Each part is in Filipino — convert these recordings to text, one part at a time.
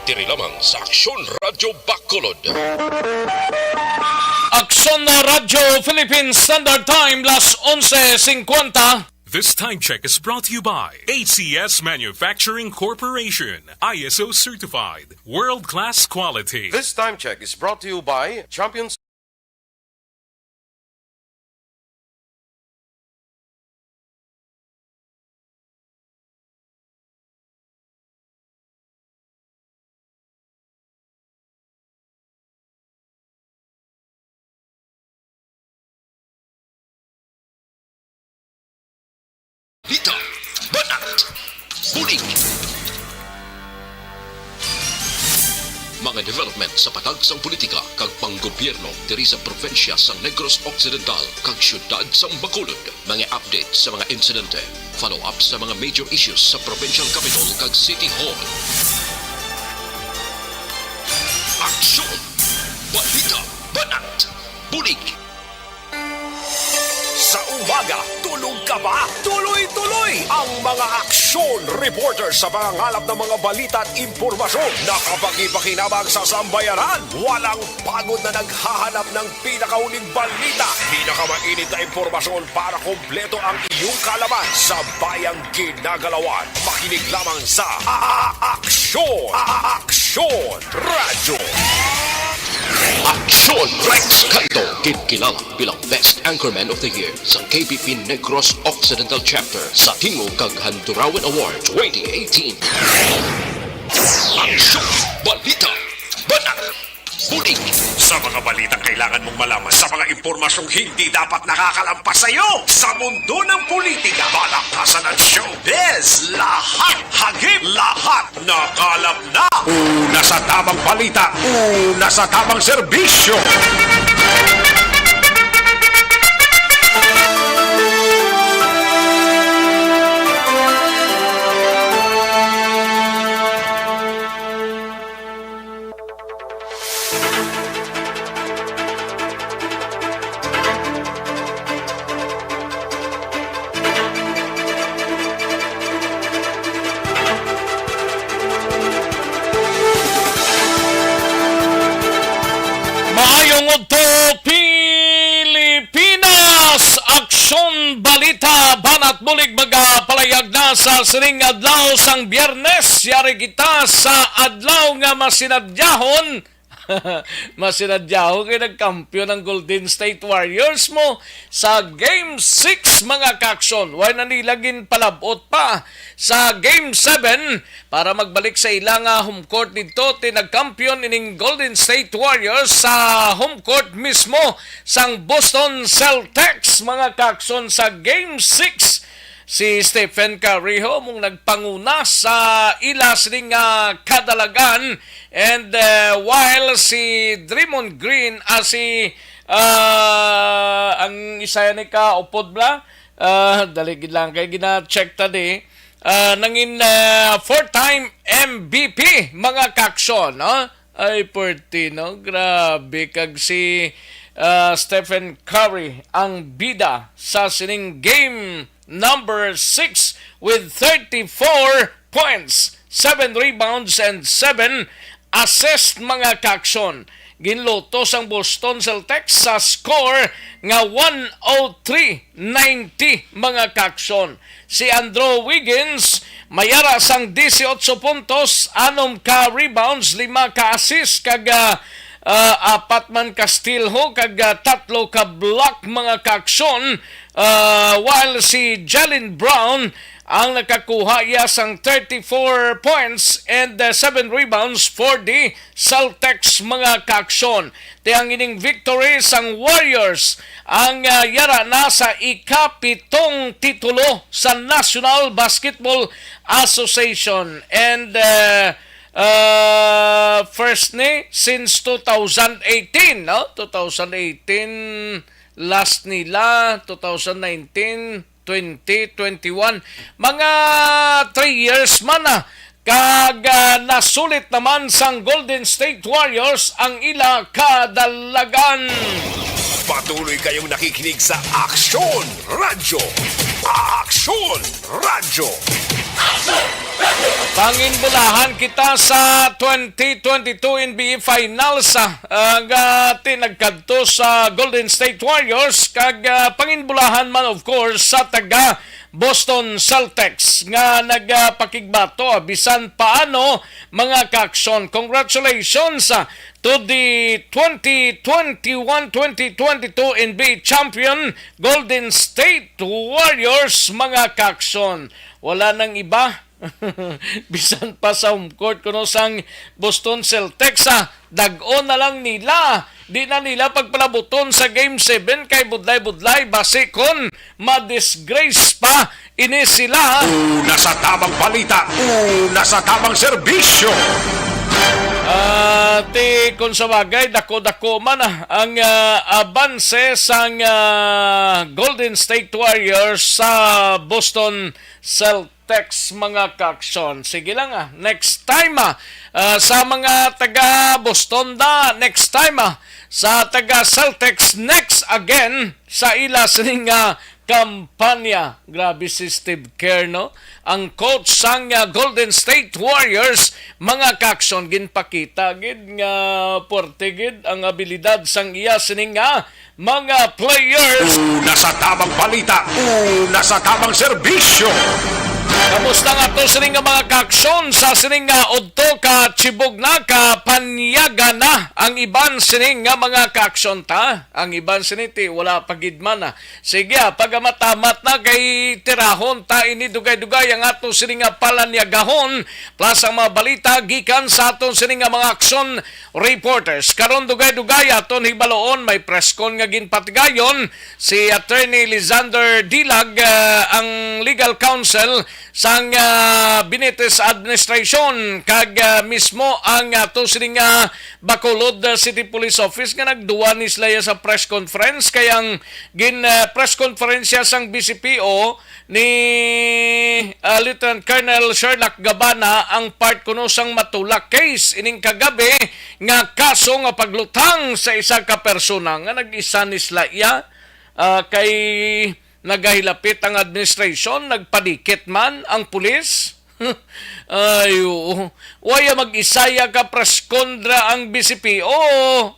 Diri lamang sa Aksyon Radyo Bacolod. Aksyon Radyo Philippines Standard Time, las 11:50. This time check is brought to you by ACS Manufacturing Corporation, ISO certified, world-class quality. This time check is brought to you by Champions. Balita, banat, bulig. Mga development sa patagsang politika kag panggobyerno diri sa probinsya sa Negros Occidental kag syudad sa Bacolod. Mga update sa mga insidente, follow-up sa mga major issues sa provincial capital kag City Hall. Aksyon, balita, banat, bulig. Sa umaga, tulog ka ba? Tuloy-tuloy ang mga aksyon reporter sa pangangalap ng mga balita at impormasyon na kapag-ipakinabang sa sambayanan. Walang pagod na naghahanap ng pinakauling balita. Pinakamainit na impormasyon para kompleto ang iyong kalaman sa bayang ginagalawan. Makinig lamang sa Aksyon! Aksyon Radio! Aksyon Rex Canto, kilala bilang Best Anchorman of the Year sa KBP Negros Occidental Chapter sa Tingog kag Handurawan Award 2018. Aksyon, balita, banat, bulig. Sa mga balitang kailangan mong malaman, sa mga impormasyong hindi dapat nakakalampas sa iyo, sa mundo ng politika, balakasan at showbiz, lahat hagip, lahat nakalap na. Una sa tamang balita, una sa tamang serbisyo. Aksyon balita banat bulig magapalayag na sa sining adlaw sang Biyernes. Yari kita sa adlaw nga masinadyahon. Masinadyahon kay nagkampiyon ng Golden State Warriors mo sa Game 6 mga kaksyon. Why na nilagin palabot pa sa Game 7 para magbalik sa ilang home court dito. Tinagkampiyon ining Golden State Warriors sa home court mismo sang Boston Celtics mga kaksyon sa Game 6. Si Stephen Curry mong nagpanguna sa ilas ring kadalagan, and while si Draymond Green si ang isa ni ka upod bla daligid lang kay gina-check tadi nangin 4-time MVP mga kaksyon, no? Ay perti, no? Grabe kag si Stephen Curry ang bida sa sining game number 6 with 34 points, 7 rebounds and 7 assists mga kaksyon. Ginlutos ang Boston Celtics sa score nga 103-90 mga kaksyon. Si Andrew Wiggins mayara sang 18 puntos, 6 ka rebounds, 5 ka assists kag 4 man ka steal kag 3 ka block mga kaksyon. While si Jaylen Brown ang nakakuha sang 34 points and 7 rebounds for the Celtics mga kaksyon. Tiyang ining victory sang Warriors ang yara na sa ikapitong titulo sa National Basketball Association, and first ni since 2018, no? 2018 last nila, 2019, 2021. Mga 3 years man na. Kag nasulit naman sang Golden State Warriors ang ila kadalagan. Patuloy kayong nakikinig sa Aksyon Radyo. Aksyon Radyo. Panginbulahan kita sa 2022 NBA Finals nga tinagkadto sa Golden State Warriors kag panginbulahan man of course sa taga Boston Celtics nga nagpakigbato bisan paano mga kaaksyon. Congratulations to the 2021-2022 NBA champion Golden State Warriors mga kaaksyon. Wala nang iba bisan pa sa home court kuno sang Boston Celtics dag-on na lang nila, di na nila pagpalabuton sa game 7 kay budlay-budlay base kon ma-disgrace pa ini sila. Una sa tamang balita, una sa tamang serbisyo. Kung sa bagay, dako-dako man ang abanse sang Golden State Warriors sa Boston Celtics mga kaaksyon. Sige lang next time sa mga taga Boston next time sa taga Celtics next again sa ila sining kampanya. Grabe si Steve Kerr, no? Ang coach sang Golden State Warriors, mga kaaksyon, ginpakita gid nga porte gid ang abilidad sang iya sining mga players. Una sa tamang balita, una sa tamang serbisyo. Kamusta nga to sining mga kaaksyon sa sining udto ka chibog na ka panyaga na ang iban sining mga kaaksyon ta. Ang iban siniti wala pagidman Sige pag matamat na kay tirahon ta ini dugay-dugay ang ato sining palanyagahon plus ang mga balita gikan sa aton sining mga aksyon reporters. Karon dugay-dugay aton hibaloon may press con nga ginpatigayon si Attorney Lizander Dilag ang legal counsel sang Benitez administration kag mismo ang ato sining Bacolod City Police Office nga nagduwa ni sila sa press conference kayang gin press conference sang BCPO ni Lieutenant Colonel Sherlock Gabana ang part kuno sang matulak case ining kagabi nga kaso nga paglutang sa isa ka persona nga nag-isa ni sila kay nagahilapit ang administration, nagpadikit man ang pulis. Ayo, waya mag-isaya ka preskondra ang BCPO,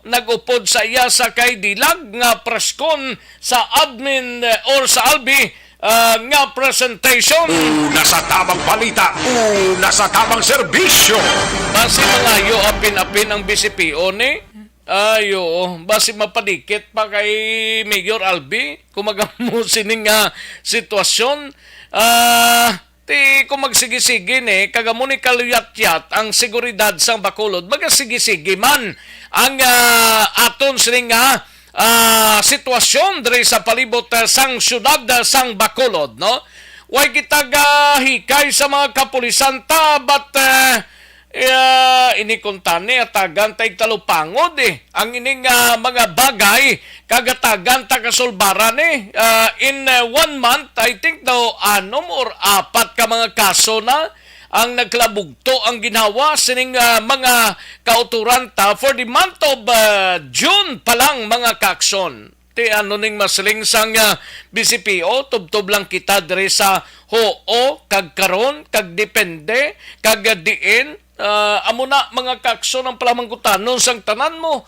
nagupod sa iya sa kay Dilag nga preskon sa admin or sa Albi nga presentation. Una sa tamang balita, una sa tamang serbisyo. Basi malayo apin-apin ang BCPO ni. Ayo, basi mapadikit pa kay Mayor Albi kumagamo sining sitwasyon. Kung magsigi-sige ni kagamo ni kaluyat-yat ang seguridad sang Bacolod, magasigi-sige man ang aton sining sitwasyon diri sa palibot sang syudad sang Bacolod, no? Way kita hikay sa mga kapulisan ta but ini kontane atagan tay talupangod ang ining mga bagay kagatagan ta kasulbaran in 1 month I think daw 6 or 4 ka mga kaso na ang nagklabugto ang ginawa sining mga kauturan ta for the month of June pa lang mga kaaksyon. Ano ning masling sang BCPO tubtob lang kita diri sa hoo kag karon kag depende kag diin amo na mga kaaksyon ang palamangkutanon sang tanan mo.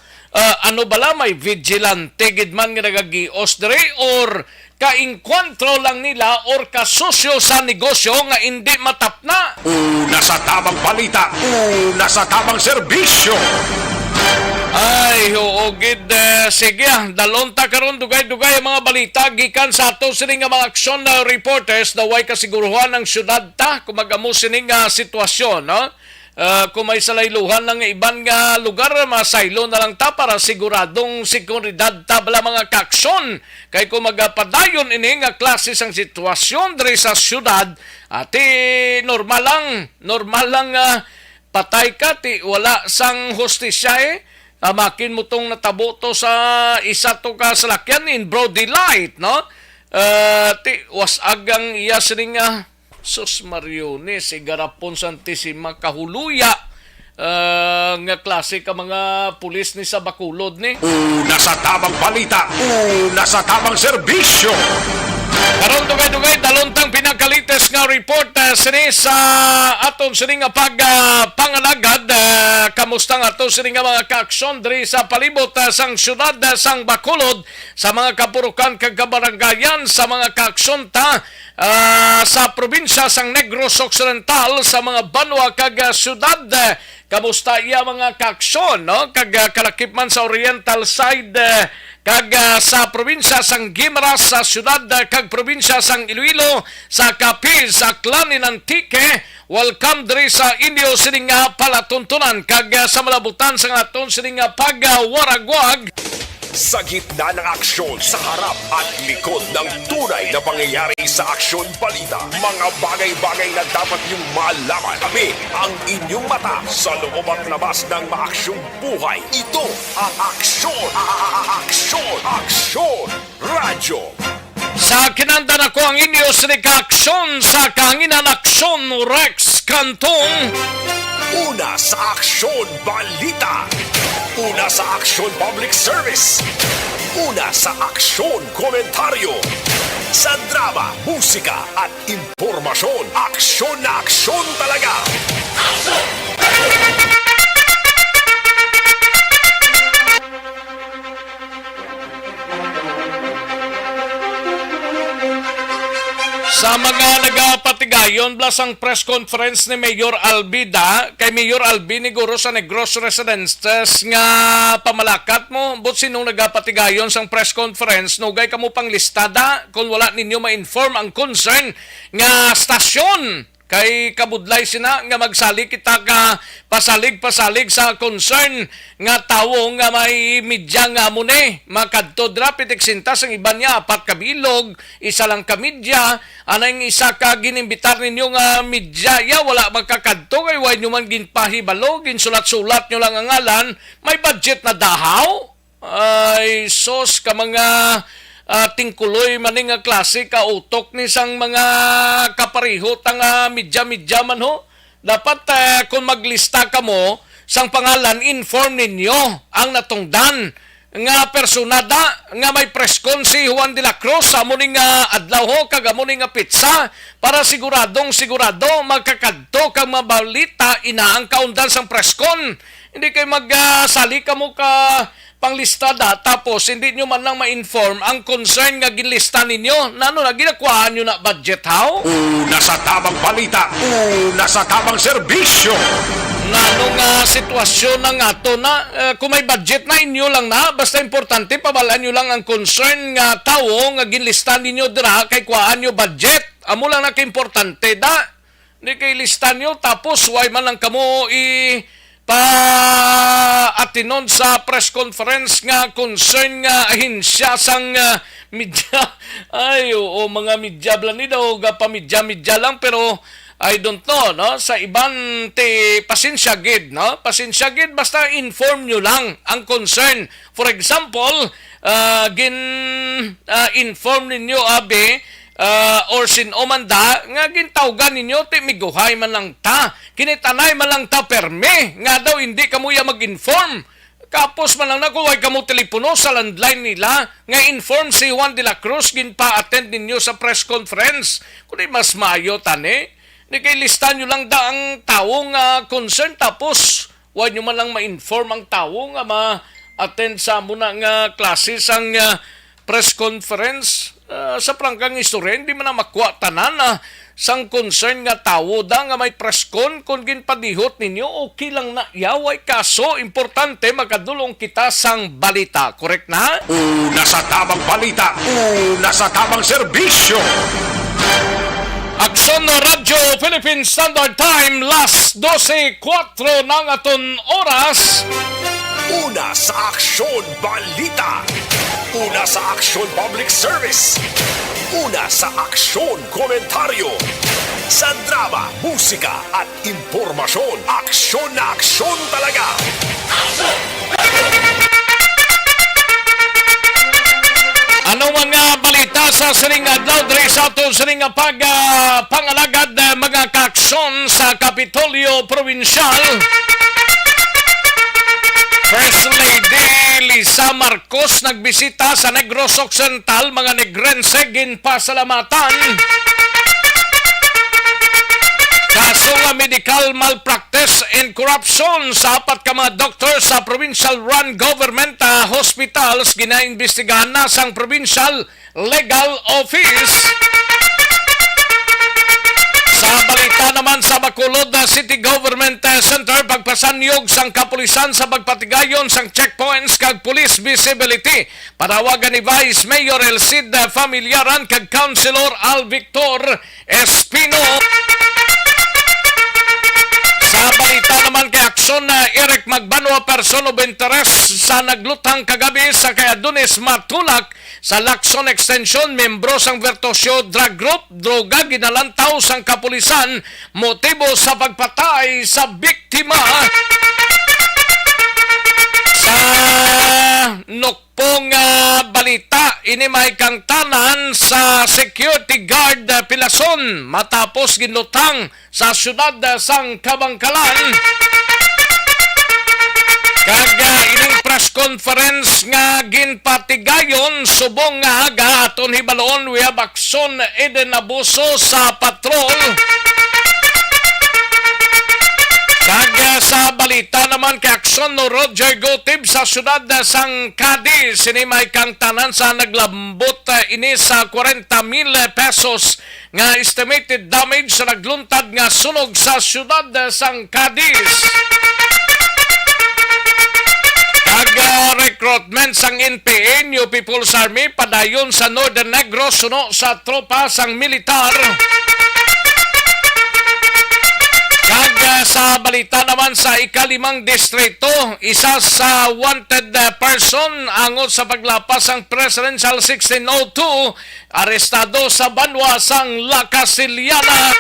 Ano bala may vigilante gid man nga nagagios diri or kainkwentro lang nila or kasosyo sa negosyo nga hindi matapna. Una sa tamang balita, una sa tamang serbisyo. Ay, oo, gid. Sige, dalon ta karon dugay-dugay ang mga balita gikan sa ato sining mga aksyon na reporters na way kasiguruhan ng syudad ta kung magamo sining sitwasyon, no? Kung may salayluhan ng iban nga lugar, masaylo na lang ta para siguradong seguridad ta bala mga kaaksyon. Kay kung magpadayon ini nga klase sang sitwasyon diri sa syudad, ati normal lang patay ka ti wala sang hustisya makin mo tong natabo to sa isa to ka salakyan in broad daylight, no? Ti was agang iya sining sus Marione si garapon santisima kahuluya nga klase ka mga pulis ni sa Bacolod ni. Una sa tamang balita, una sa tamang serbisyo. Karon dugay-dugay dalontang pinakalites nga report sini sa aton sini nga pangalagad kamusta nga aton sini nga mga kaaksyon diri sa palibot sang syudad sang Bacolod sa mga kapurukan kag kabaranggayan sa mga kaaksyon sa probinsya sang Negros Occidental sa mga banwa kag syudad. Kamusta iya mga kaaksyon no kag kalakip man sa Oriental side kag sa probinsya sang Guimaras sa syudad kag probinsya sang Iloilo sa Capiz sa Aklan Antique. Welcome diri sa inyo sining nga palatuntunan kag sa malabutan sa aton sining nga pagwaragwag. Sa gitna ng aksyon sa harap at likod ng tunay na pangyayari sa Aksyon Balita, mga bagay-bagay na dapat niyong malaman. Kami ang inyong mata sa loob at labas ng maaksyong buhay. Ito ang Aksyon! Aksyon! Aksyon! Radyo! Sa kinanda na ko ang inyo sining kaaksyon sa Kahanginan Aksyon Rex Cantong. Una sa Aksyon Balita. Una sa Aksyon Public Service. Una sa Aksyon Komentaryo. Sa drama, musika at impormasyon. Aksyon na aksyon talaga. Sa mga nagapatigayon blas ang press conference ni Mayor Albida kay Mayor Albi ni Guro sa Negros Residences nga pamalakat mo but sinong nagapatigayon sang press conference nugay kamo pang listada kung wala ninyo ma-inform ang concern nga stasyon kay kabudlay sina nga magsali kita ka pasalig sa concern nga tawo nga may media nga mune makadto dra pitik sintas ang iba niya 4 ka bilog isa lang ka media anang isa ka ginimbitar ninyo nga media ya wala magkakadto kay way nyo man ginpahibalo ginsulat-sulat nyo lang ang ngalan may budget na dahaw ay sos ka mga tingkuloy maning nga klase ka utok ni sang mga kapariho tang media man ho dapat kung maglista ka mo sang pangalan inform ninyo ang natungdan nga personada nga may preskon si Juan de la Cruz sa muning adlaw ho kag muning pizza para sigurado magkakadto kang mabalita ina ang kaundan sang preskon hindi kay magsali ka mo ka panglistada tapos hindi nyo man lang ma-inform ang concern nga ginlista ninyo nano na ginakuhaan nyo na budget how? Una sa tamang balita, una sa tamang serbisyo. Nano nga sitwasyon na nga to na kung may budget na inyo lang na basta importante pabalaan nyo lang ang concern nga tao nga ginlista ninyo dira kay kuhaan nyo budget amo lang na importante da hindi kay lista nyo tapos why man lang kamo atinon sa press conference nga concern nga ahinsya sang media ay o mga media blani daw pa media lang pero I don't know no sa iban ti pasensya gid no pasensya gid basta inform nyo lang ang concern for example inform ninyo or sinomanda nga gintawgan ninyo ti miguhay man lang ta kinitanay man lang ta perme nga daw hindi kamuya mag-inform kapos man lang na kuway kamo telepono sa landline nila nga inform si Juan de la Cruz ginpa-attend ninyo sa press conference kundi mas maayo tani di kay listan nyo lang da ang tao nga concern tapos huwag nyo man lang ma-inform ang tao nga ma-attend sa muna nga klase sang press conference sa prangkang istorya, hindi man na makuha tanan sang concern nga tao da nga may preskon kung ginpadihot ninyo okay lang na yaway kaso importante makadulong kita sang balita correct na? Una sa tamang balita, una sa tamang serbisyo. Aksyon na Radyo Philippine Standard Time last 12:04 ng aton oras. Una sa Aksyon Balita. Una sa Aksyon Public Service. Una sa Aksyon Komentaryo. Sa drama, musika at impormasyon. Aksyon na aksyon talaga. Ano mga balita sa sining adlaw diri sa aton sining pangalagad mga kaaksyon sa Kapitolyo Provincial? First Lady Lisa Marcos nagbisita sa Negros Occidental, mga Negrense ginpasalamatan. Kaso nga medical malpractice and corruption sa apat ka mga doktor sa provincial run government hospitals ginaimbestigahan na sang provincial legal office. Sa balita naman sa Bacolod City Government Center, pagpasanyog sang kapulisan sa pagpatigayon sang checkpoints kag police visibility. Panawagan ni Vice Mayor Elcid Familiaran kag Councilor Al Victor Espino. Sa balita naman kay aksyon na Eric Magbanwa, person of interest sa naglutang kagabi sa kay Adonis Matulak sa Lacson Extension, membro sang Vertosio Drug Group, droga ginalantaw sang kapulisan, motibo sa pagpatay sa biktima. Sa nukpong balita, inimay kang tanan sa security guard Pilason matapos ginlutang sa syudad sang Kabangkalan. Kaga ining press conference nga ginpatigayon subong nga haga aton hibaloon we have action Eden Abuso sa patrol. Kaga sa balita naman kay aksyon no Roger Gotib sa syudad sang Cadiz, sinimay kang tanan sa naglambot ini sa 40,000 pesos nga estimated damage sa nagluntad nga sunog sa syudad sang Cadiz. Recruitment sang NPA, New People's Army, padayon sa Northern Negros, suno sa tropa sang militar. Sa balita naman sa ikalimang distrito, isa sa wanted person angot sa paglapas ang Presidential 1602, arestado sa banwa sang La Casiliana.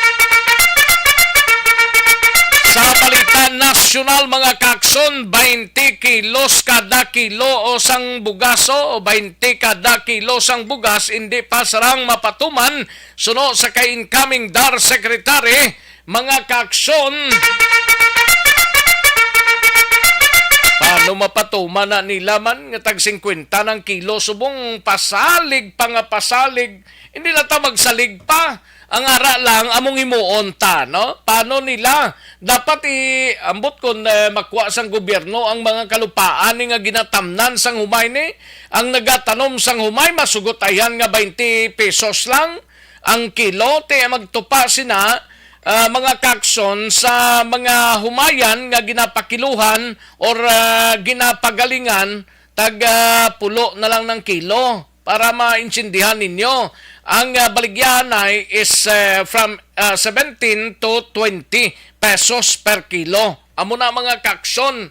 Sa balita nasyonal, mga kakson, 20 kilos kada kilo o sang bugaso o 20 kada kilo sang bugas hindi pa sarang mapatuman suno sa kay-incoming DAR Secretary, mga kakson. Paano mapatuman na nila man nga tag 50 ng kilo subong pasalig pa nga pasalig, hindi na ta magsalig pa. Ang ara lang among imuon ta, no? Paano nila dapat iambot kun makuha sang gobyerno ang mga kalupaan ni nga ginatamnan sang humay ni, ang nagatanom sang humay masugot ayan nga 20 pesos lang ang kilo, te magtupa sina mga kakson sa mga humayan nga ginapakiluhan or ginapagalingan tag pulo na lang ng kilo para maintindihan ninyo. Ang baligyan ay is from 17 to 20 pesos per kilo. Amo na mga kakson.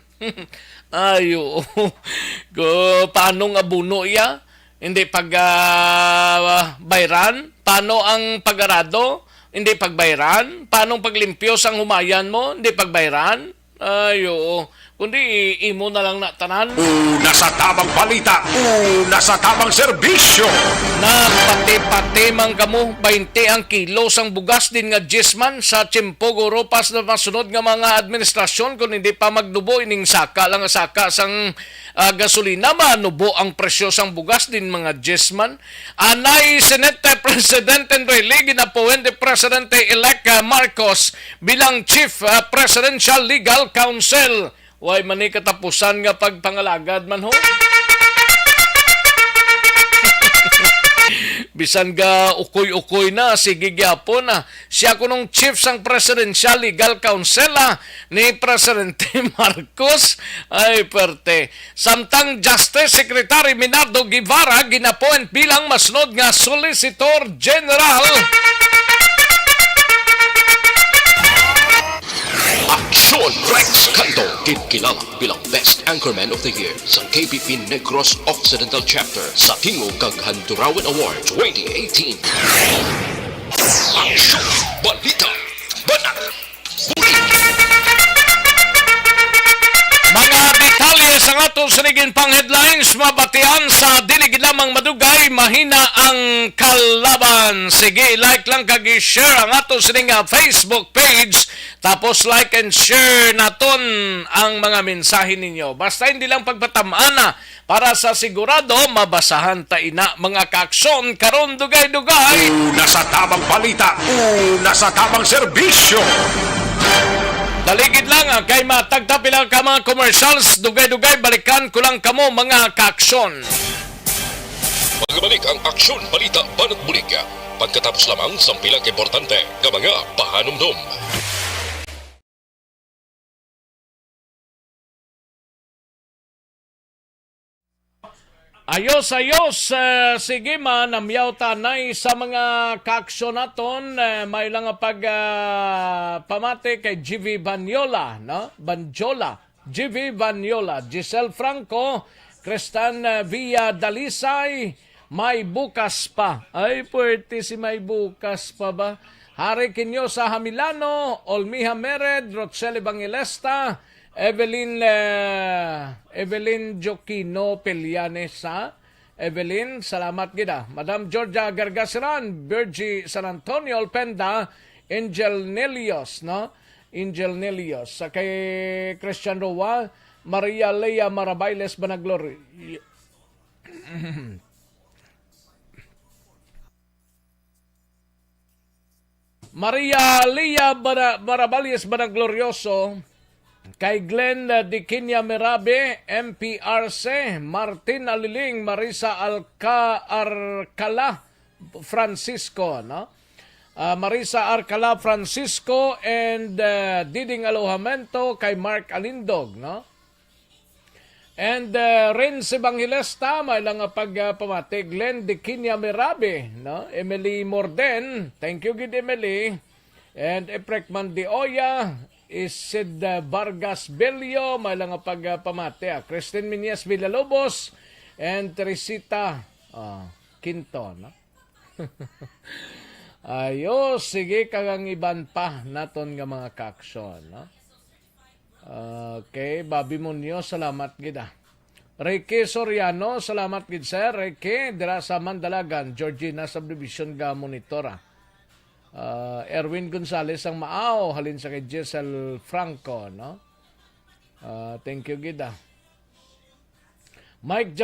Ayo. Paano nga buno iya? Hindi bayran? Paano ang pagarado? Hindi pagbayran? Paano paglimpyo sang humayan mo? Hindi pagbayran? Ayo. Kundi imo na lang na tanan. Una sa tamang balita, una sa tamang serbisyo. Na pati-pati man kamo 20 ang kilo sang bugas din nga gisman sa Tiempog Europas na masunod nga mga administrasyon kung hindi pa magdubo ining saka lang saka sang gasolina manubo ang presyo sang bugas din mga gisman. Anay Senate President Enrile ginapuwen de Presidente-elect Marcos bilang Chief Presidential Legal Counsel. Way mani katapusan nga pagpangalagad man ho. Bisan ga ukoy-ukoy na, sige gyapon na. Siya kunong chief sang Presidential Legal Counsel ni Presidente Marcos. Ay, perte. Samtang Justice Secretary Minardo Guevara ginapoint bilang masunod nga Solicitor General. Aksyon Rex Canto, kilala bilang Best Anchorman of the Year sa KPP Negros Occidental Chapter sa Tingog kag Handurawan Award 2018. Aksyon Balita Banat Mga detalye sa ato sinigin pang headlines, mabatian sa dilig lamang madugay, mahina ang kalaban. Sige, like lang kag i-share ang ato sining Facebook page Tapos like and share naton ang mga mensahe ninyo. Basta hindi lang pagpatamana para sa sigurado mabasahan ta ina mga kaaksyon karon dugay-dugay. Una sa tamang balita, una sa tamang serbisyo. Daligid lang kay matagtapila ka mga commercials dugay-dugay balikan ko lang kamo mga kaaksyon. Pagbalik ang aksyon balita banat bulig. Pagkatapos lamang sa pilang importante nga mga pahanumdum. Ayos, sige man, namyaw tanay sa mga kaaksyon naton, may lang pamate kay GV Banyola, no? GV Banyola, Giselle Franco, Cristan Villa Dalisay, may bukas pa. Ay, puwerte si may bukas pa ba? Hari Kinyo sa Hamilano, Olmiha Mered, Rochelle Evangelista, Evelyn Joquino Pelianesa. Evelyn, salamat gida. Madam Georgia Gargasiran, Virgie San Antonio Alpenda, Angel Nelios, no? Angel Nelios. Sa kay Christian Roa, Maria Lea Marabailes Banaglor. Maria Lea Marabailes Banaglorioso, kay Glenn Dikinya Merabe, MPRC, Martin Aliling, Marisa Arcala Francisco, no? Marisa Arcala Francisco and Diding Alojamento kay Mark Alindog, no? And Renz Evangelista, may lang pagpamati, Glenn Dikinya Merabe, no? Emily Morden, thank you gid Emily. And Eprekman de Oya, Isid Vargas Belio, may lang pagpamati. Christine Minias Villalobos, and Teresita Quinto, no? Ayos, sige kagang iban pa naton nga mga kaaksyon, no? Okay, Bobby Munoz, salamat gida. Ricky Soriano, salamat gid sir. Ricky, dira sa Mandalagan, Georgina Subdivision ga monitora. Erwin Gonzalez ang maaw, halin sa kay Giselle Franco, no? Thank you gida. Mike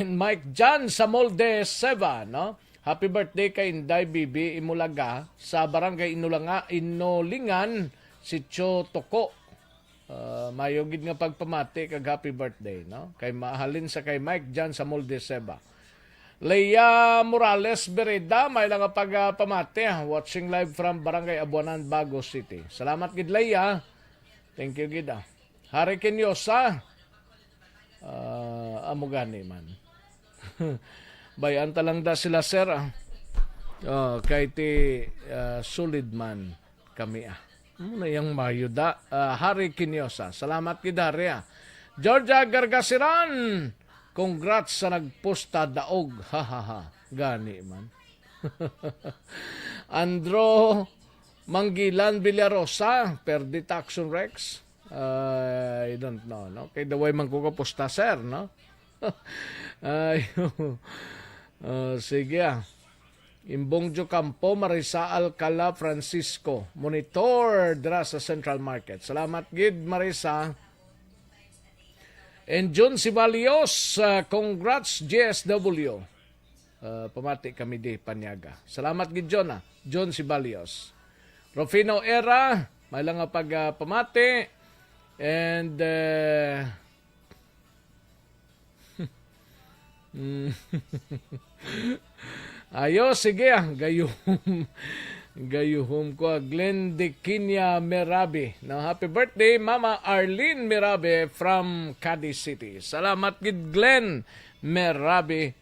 Mike Jan sa Molde Seva, no? Happy birthday kay Inday Bibi Imulaga sa barangay Inolingan, Sitio Toko. Mayogid nga pagpamati kag happy birthday, no? Kay mahalin sa kay Mike Jan sa Molde Seva. Leia Morales Bereda, may lang pagpamati, watching live from Barangay Abuanan, Bago City. Salamat gid Leia. Thank you gid. Hari Kinyosa, amugani man. Bayan talang da sila sir. Kay ti solid man kami Muna yung mayuda. Hari Kinyosa. Salamat gid Hari. Georgia Gargasiran, congrats sa nagposta daog. Ha. Gani man. Andro Manggilan Villarosa, Perdi Taxon Rex. I don't know, no? Kay the way man ko kaposta, sir, no? Sige Imbongjo Campo, Marisa Alcala Francisco, monitor dra sa Central Market. Salamat gid Marisa. And John Sibalios, congrats GSW. Pamati kami di Panyaga. Salamat gid John Sibalios. Rufino Era, may lang pamati. And ayo, sige gayuhom ko. Glenn Dikinya Merabe. Now, happy birthday, Mama Arlene Merabe from Cadiz City. Salamat gid Glenn Merabe.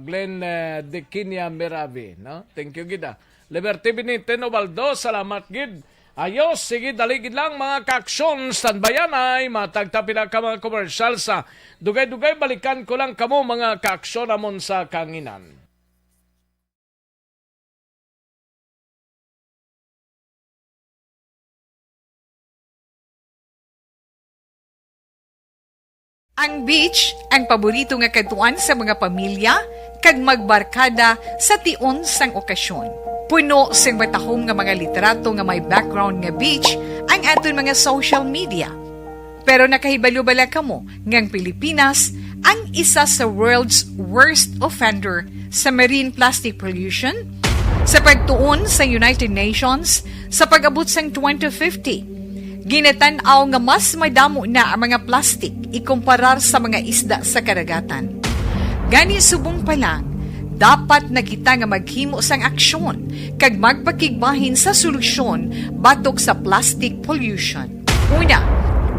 Glenn Dikinya Merabe. No? Thank you gid. Liberty Benitez Obaldo, salamat gid. Ayos, sige, daligid lang mga kaaksyon, standbayan ay matagtapila ka mga commercial sa dugay-dugay, balikan ko lang kamo mga kaaksyon namon sa kanginan. Ang beach ang paborito nga katuan sa mga pamilya kag magbarkada sa tion sang okasyon. Puno sang matahom nga mga literato nga may background nga beach ang aton mga social media. Pero nakahibalo-bala kamo ngang Pilipinas ang isa sa world's worst offender sa marine plastic pollution? Sa pagtuon sa United Nations sa pag-abot sang 2050, ginatanaw nga mas madamo na ang mga plastic ikumparar sa mga isda sa karagatan. Gani subong pa lang, dapat na kita nga maghimo sang aksyon kag magpakigbahin sa solusyon batok sa plastic pollution. Una,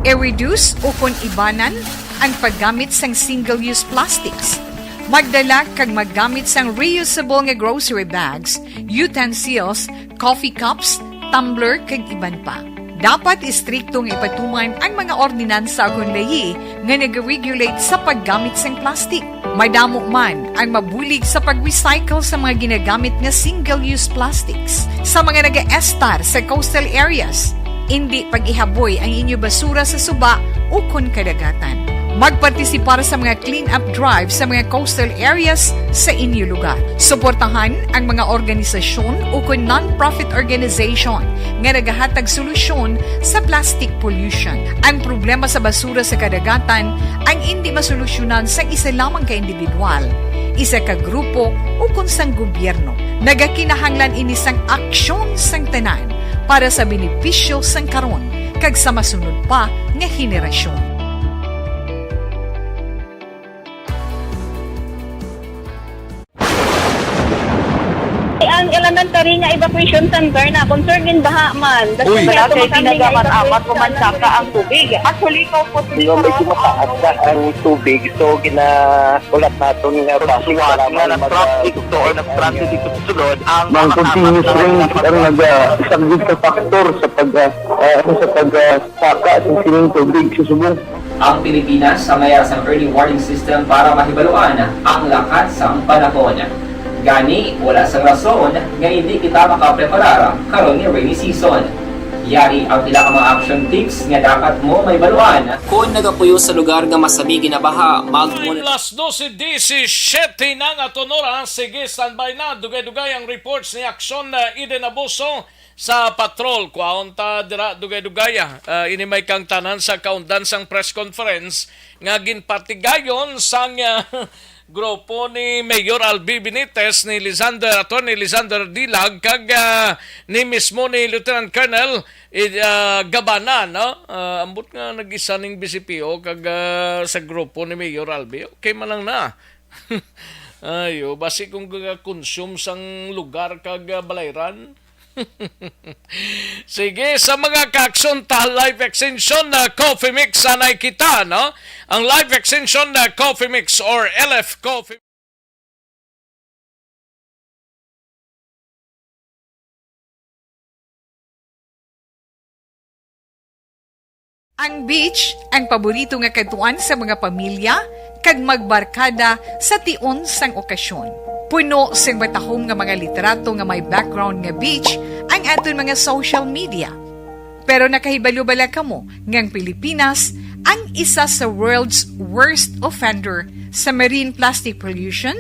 i-reduce o kon ibanan ang paggamit sang single-use plastics. Magdala kag maggamit sang reusable nga grocery bags, utensils, coffee cups, tumbler kag iban pa. Dapat istriktong ipatuman ang mga ordinansa akong layi nga nag-regulate sa paggamit sang plastic. Madamo man ang mabulig sa pag-recycle sa mga ginagamit nga single-use plastics. Sa mga nag-estar sa coastal areas, hindi pag-ihaboy ang inyo basura sa suba o kon kadagatan. Magpartisipar sa mga clean-up drive sa mga coastal areas sa inyo lugar. Suportahan ang mga organisasyon o kung non-profit organization nga nagahatag solusyon sa plastic pollution. Ang problema sa basura sa kadagatan ang hindi masolusyonan sa isa lamang ka individual, isa ka grupo o kung sang gobyerno. Nagakinahanglan ini sang aksyon sang tanan para sa benepisyo sang karon kag sa masunod pa nga henerasyon. Ang elementary nga evacuation center na concern din baha man. Uy, kaya kaya pinagamat-amat evacuation pumansaka ang tubig. Actually, ikaw po Medyo mataas na ang tubig, so ginaulat natin nga basic para nga nag-traffic to or nag-traffic dito sa sulod ang mga continuous rin ang nag-isang sa factor sa pagsaka sa sining tubig sa subong. Ang Pilipinas sa mayroon sa early warning system para mahibaluan ang lakat sa panahon. Gani, wala sa rason nga hindi kita makapreparar karon ni rainy season. Yari ang ilang mga action tips nga dapat mo may baluan. Kung nagapuyo sa lugar nga masabi ginabaha, Las 12:17 na nga tonora. Sige, standby na. Dugay-dugay ang reports ni Aksyon Eden Abuso sa patrol. Kwaon ta dira dugay-dugay. Ini may kang tanan sa kaundan sang press conference nga ginpatigayon sang grupo ni Mayor Albi Benitez ni Attorney Lizander Dilag kag ni mismo ni Lieutenant Colonel Gabana, no? Ambot nga nag-isa ning BCPO kag sa grupo ni Mayor Albi. Okay man lang na. Ayo, basi kung consume sang lugar kag balayran. Sige, sa mga kaaksyon ta live extension na coffee mix anay kita, no? Ang live extension na coffee mix or LF coffee. Ang beach ang paborito nga katuan sa mga pamilya kag magbarkada sa tion sang okasyon. Puno sang matahom nga mga literato nga may background nga beach ang aton mga social media. Pero nakahibalo-bala kamo ngang Pilipinas ang isa sa world's worst offender sa marine plastic pollution?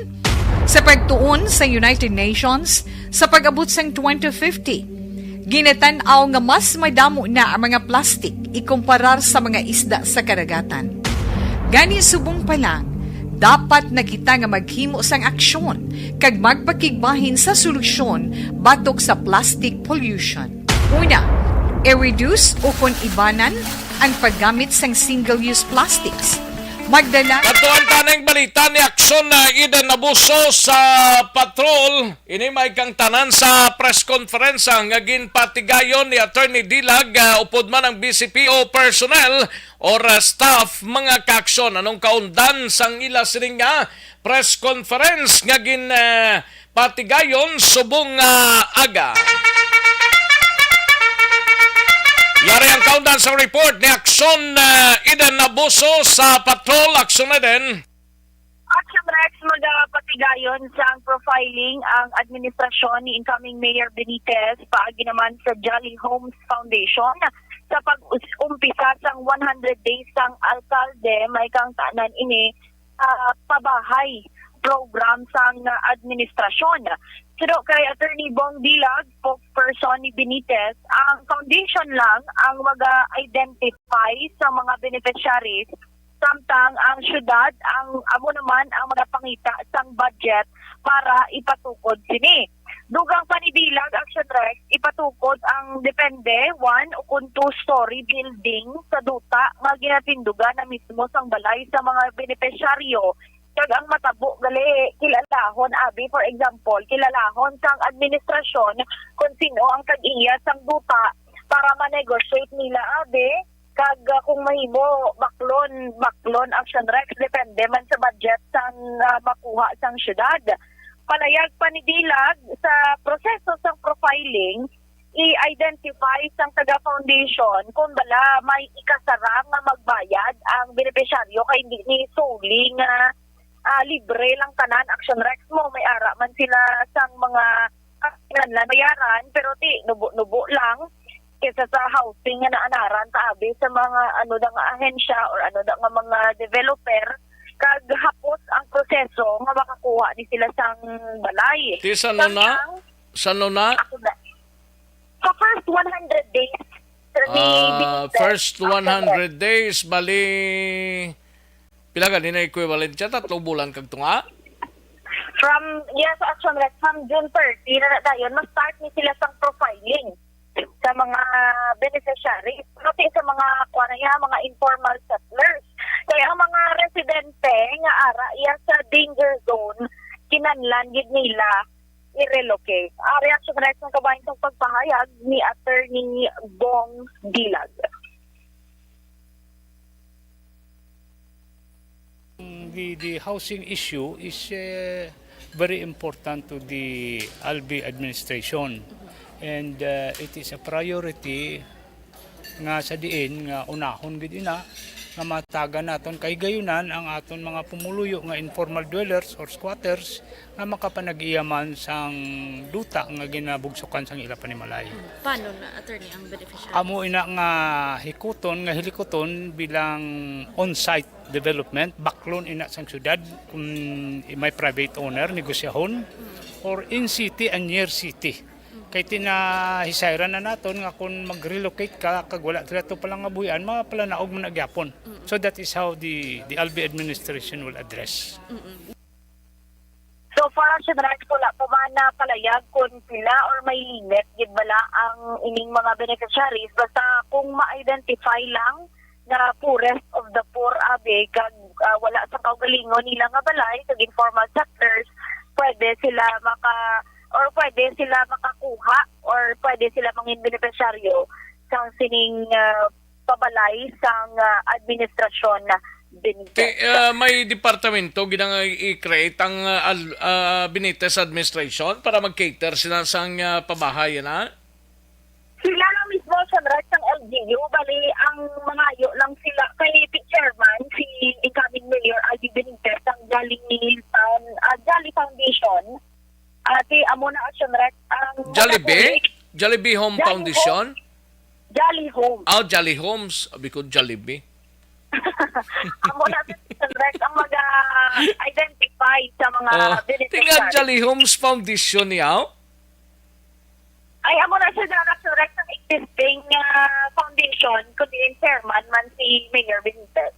Sa pagtuon sa United Nations sa pag-abot sang 2050, ginatanaw nga mas madamo na ang mga plastic ikumparar sa mga isda sa karagatan. Gani subong pa lang, dapat na kita nga maghimo sang aksyon kag magpakigbahin sa solusyon batok sa plastic pollution. Una, i-reduce o kon ibanan ang paggamit sang single-use plastics. Magdala Katuan tanang balita ni Aksyon Eden Abuso sa patrol. Ini may kang tanan sa press conference nga ginpatigayon ni Attorney Dilag upod man ang BCPO personnel or staff mga kaaksyon. Anong kaundan sang ila sining press conference nga ginpatigayon subong aga. Yari ang kaundan sa report ni Aksyon Eden Abuso sa patrol. Aksyon Eden. Action Rex, magpatigayon sa profiling ang administrasyon ni incoming Mayor Benitez paagi naman sa Jolly Homes Foundation sa pag-umpisa sang 100 days sang alkalde may kang tanan ini pabahay program sang administrasyon. Pero kay Attorney Bong Dilag, spokesperson ni Benitez, ang foundation lang ang mag-identify sa mga beneficiaries samtang ang syudad ang amo naman ang magapangita sang budget para ipatukod sini. Dugang panibilag Action Rex, ipatukod ang depende, 1 o kung 2-story building sa duta nga ginatindugan na mismo sang balay sa mga beneficiaryo. Kag ang matabo gali kilalahon abi, for example, kilalahon sang administrasyon kung sino ang kag-iya sang duta para ma-negotiate nila abi. Kag kung mahimo baklon Action Rex, depende man sa budget sang makuha sang syudad. Palayag panidilag sa proseso sang profiling, i-identify sang taga-foundation kung bala may ikasara nga magbayad ang beneficiaryo kay hindi ni solely nga libre lang tanan Action Rex mo. May ara man sila sang mga kinanlan bayaran pero ti nubo lang kesa sa housing nga naanaran tabi sa mga nga ahensya or nga mga developer. Kag hapos ang proseso nga makakuha ni sila sang balay. Ti sano na? Sano na? Sa first 100 days. First 100 days, bali pila ganina equivalent siya, 3 bulan kag tunga? Action Rex, from June 30 na dayon, mag-start ni sila sang profiling sa mga beneficiaries. Pati sa mga mga informal settlers. Kaya ang mga residente nga ara iya sa danger zone, kinanlan gid nila i-relocate. Reaction Rex ng kabahin sa pagpahayag ni Attorney Bong Dilag. The housing issue is very important to the Albi administration, and it is a priority nga sa diin nga unahon gid ina nga matagan naton kay gayunan ang aton mga pumuluyo nga informal dwellers or squatters nga makapanag-iyaman sang duta nga ginabugsukan sang ila panimalay. Paano na attorney ang beneficiary? Amo ina nga hilikoton bilang on-site development, baklon ina sang syudad kung may private owner negosyahon or in city and near city. Kay tinahisayran na naton nga kung mag-relocate ka kag wala dito pa lang nga buyan, mapalanaog mo na gyapon. So that is how the Albi administration will address. So far siya na wala pa man na palayag kung pila or may limit gid bala ang ining mga beneficiaries, basta kung ma-identify lang na poorest of the poor abe kag wala sa kaugalingon nila nga balay kag informal sectors, pwede sila makakuha or pwede sila mangin beneficiaryo sang sining pabalay sang administrasyon na Benitez. May departamento ginang i-create ang Benitez administration para mag-cater sila sang pabahay na? Sila lang mismo sa ng LGU, bali ang mangayo lang sila kay chairman si incoming Mayor Albi Benitez ang galing ni Jolly Foundation. Ati amo na Action Rex ang Jollibee Home Foundation. Jolly Home. Jolly Homes, sabi ko Jollibee. Amo na Action Rex ang mag-identify sa mga beneficiaries. Tingnan Jolly Homes Foundation niya. Ay amo na siya Action Rex ang existing foundation kundi yung chairman man si Mayor Benitez.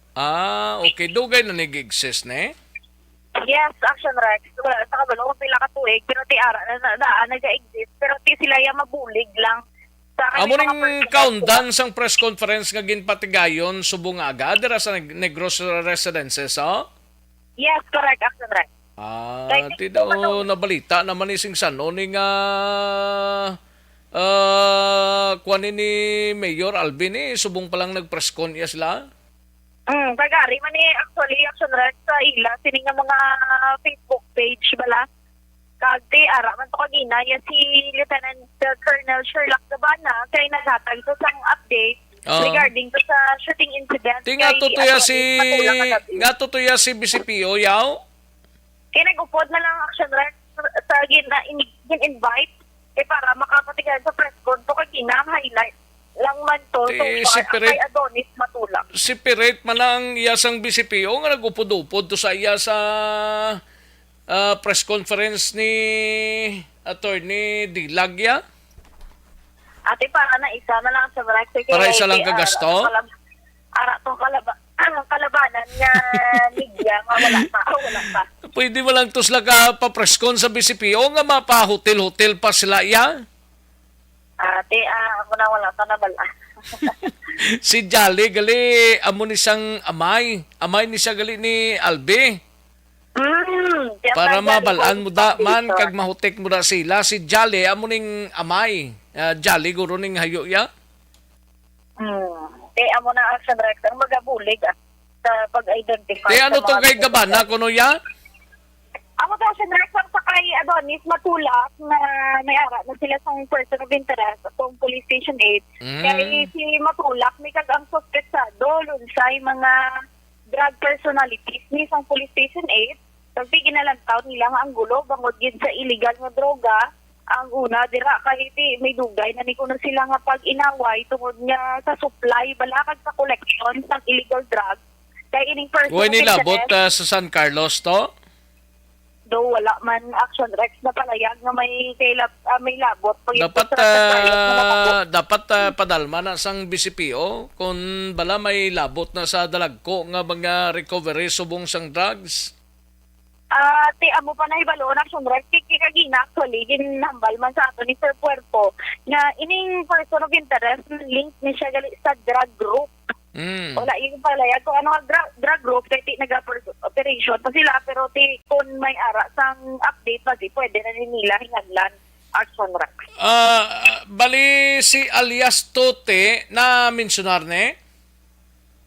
Okay. Dugay na nag-exist na Yes, Action Rex. Sa kabalo kung pila ka tuig, pero ti ara na nag-exist. Pero ti sila yung mabulig lang. Amo ning countdown sang press conference nga ginpatigayon subong aga dira sa Negros Residences, Yes, correct, Action Rex. Tidaw nabalita naman ising sano ning kuwanin ni Mayor Albi ni subong palang nag-press con iya sila. Kagari man actually Action Rex sa ila sining nga mga Facebook page bala. Kagti ara man to kagina ya si Lieutenant Colonel Sherlock Gabana kay naghatag to sang update regarding to sa shooting incident. Tinga tutuya si BCPO yaw. Kay nag-upod na lang Action Rex sa gin-invite para makapatigan sa press con to kagina ang highlight lang man to so far kay Adonis Matulak. Separate man ang iyasang BCPO nga nagupod-upod to sa iya sa press conference ni Attorney Dilagya. Ate, para na isa na lang sa Barangay. Para isa lang kagasto? Ara tong kalabanan nga Ligya nga wala pa. Pwede mo lang tos ka pa-press con sa BCPO nga mapa-hotel-hotel pa sila iya? Ate, ako na wala ka na bala. Si Jolly gali amo ni sang amay ni siya gali ni Albe. Para mabalaan mo da man kag mahutek mo da sila si Jolly amo ning amay. Jolly guro ning hayo ya. Amo na action director magabulig sa pag-identify. Ano to kay gabana kuno ya? Amo to action director sa kay Adonis Matulak na may ara na sila sa person of interest atong Police Station 8. Kaya si Matulak may kagang suspetsado lunsay mga drug personalities ni sa Police Station 8. Pag ginalantaw nila nga ang gulo bangod gid sa illegal nga droga. Ang una dira kahit may dugay na ni kuno sila nga pag inaway tungod nga sa supply balakag sa collection ng illegal drugs. Kay ining person Kuha nila bot sa San Carlos to? Do wala man action rex na palayag nga may labot dapat padalma na sang BCPO kung bala may labot na sa dalagko nga mga recovery subong sang drugs. Te amo pa na hibalo na action rex kikagina actually ginhambal man sa ato ni Sir Puerto nga ining person of interest link ni siya gali sa drug group. Wala yung palayag kung ano drug group kaya nag-operation pa sila pero kung may ara sang update pa pwede na nila hinaglan action rex. Bali si alias Tote na mensionar ne?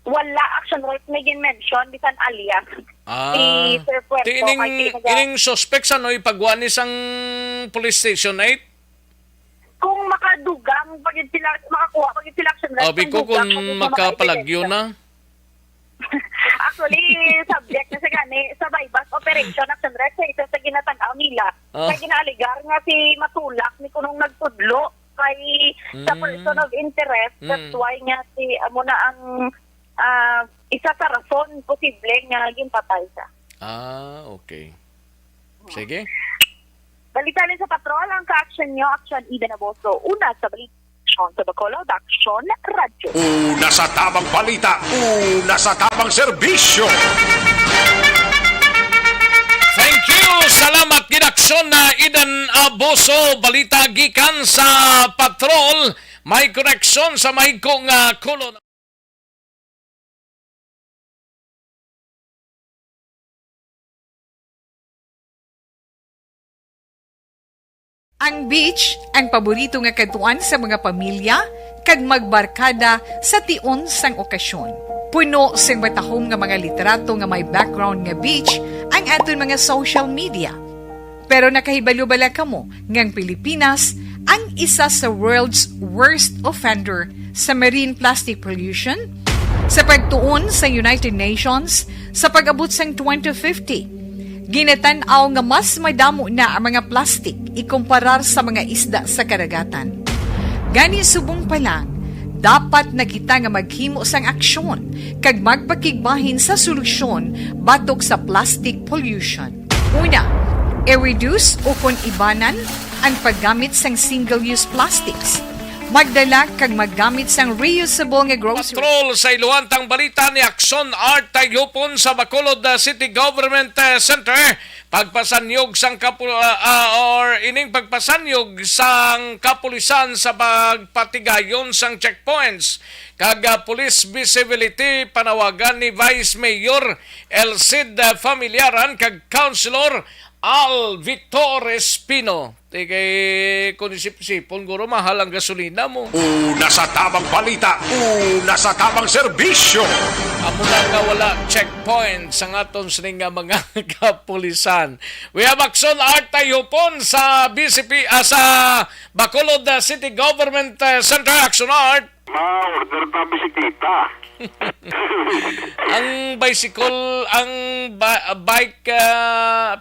Wala action rex may gin-mention bisan alias. Si Sir Puerto. Ining suspect sa no ipagwa ni sang police station 8? Kung makadugang pagid sila makakuha pagid sila action rex. Biko kung makapalagyo na. Actually, subject na sa gani sa bypass operation action rex ito sa ginatanaw nila. Kaya ginaaligar nga si Matulak ni kunong nagtudlo kay sa person of interest. That's why nga si amo na ang isa sa rason posible nga naging patay siya. Okay. Sige. Balitalin sa patrol ang ka-action nyo, Action Ida Naboso. Una sa balita, Action sa Bacolod, Action Radio. Una sa tamang balita, una sa tamang serbisyo. Thank you! Salamat ginaksyon na Idan Aboso. Balita gikan sa patrol. May koneksyon sa mahigkong kulon. Ang beach, ang paborito nga katuan sa mga pamilya, kag magbarkada sa tion sang okasyon. Puno sing batahom nga mga literato nga may background nga beach, ang aton mga social media. Pero nakahibalo-bala kamo ngang Pilipinas ang isa sa world's worst offender sa marine plastic pollution? Sa pagtuon sa United Nations, sa pag-abot sang 2050, ginatanaw nga mas madamo na ang mga plastic ikumparar sa mga isda sa karagatan. Gani subong pa lang, dapat na kita nga maghimo sang aksyon kag magpakigbahin sa solusyon batok sa plastic pollution. Una, i-reduce o kung ibanan ang paggamit sang single-use plastics. Magdala kag maggamit sang reusable nga grocery. Patrol sa iluwantang balita ni Akson Art Tayupon sa Bacolod City Government Center. Pagpasanyog sang ining pagpasanyog sang kapulisan sa pagpatigayon sang checkpoints. Kag police visibility panawagan ni Vice Mayor Elcid Familiaran kag Councilor Al Victor Espino. Kay kung isip-isipon, guro mahal ang gasolina mo. Una sa tamang balita, una sa tamang serbisyo. Amo lang nga wala checkpoint sa aton sining mga kapulisan. We have Akson Art Tayupon sa BCP, sa Bacolod City Government Center. Akson Art. Order pa bisikleta. Ang bicycle, ang bike,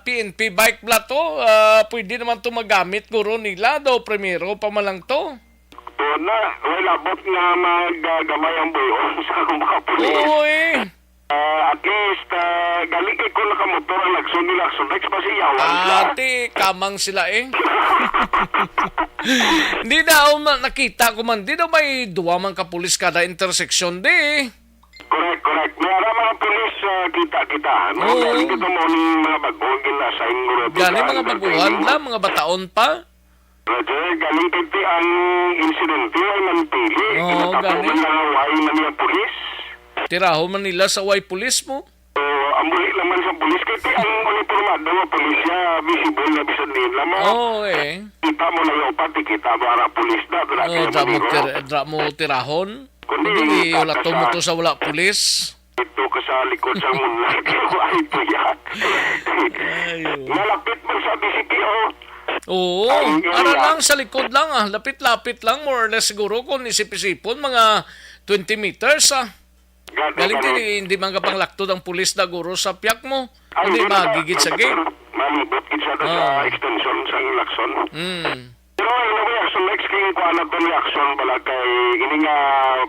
PNP bike plato, pwede naman ito magamit guro nila daw primero pa malang to. na, way labot nga magagamay ang buyon sa mga pulis. Uy! At least, galing kay ko nakamotor ang nagsunod next pa siyawan sila. Ate, kamang sila eh. Hindi daw nakita ko man. Di daw may duwa man ka pulis kada intersection di. Correct. May ara mga pulis kita. Galing ito mo ni mga baguhan ginasign mo. Gani mga baguhan lang, mga bataon pa. Roger, galing kiti ang insidente ay manpili. Oo, Kinatapo gani. man lang away man niya pulis. Tiraho man nila sa way pulis mo. Ang muli naman sa pulis, kiti ang uniformado ng pulisya, visible na bisan nila mo. Oo eh. Kita mo na yung pati kita para pulis na. Dra mo tirahon. Hindi, wala mo to sa wala pulis. Ito ka sa likod sa moonlight. Ay, ito yan. Malapit man sa BCPO. Oo, ara lang sa likod lang ah. Lapit-lapit lang, more or less siguro kung isip-isipon, mga 20 meters ah. Galing din, hindi man ka pang laktod ang pulis na guro sa piyak mo. Hindi magigit sa gate. Malibot kita sa extension sa Lacson. Pero anyway, so next king ko na to reaction bala kay ini nga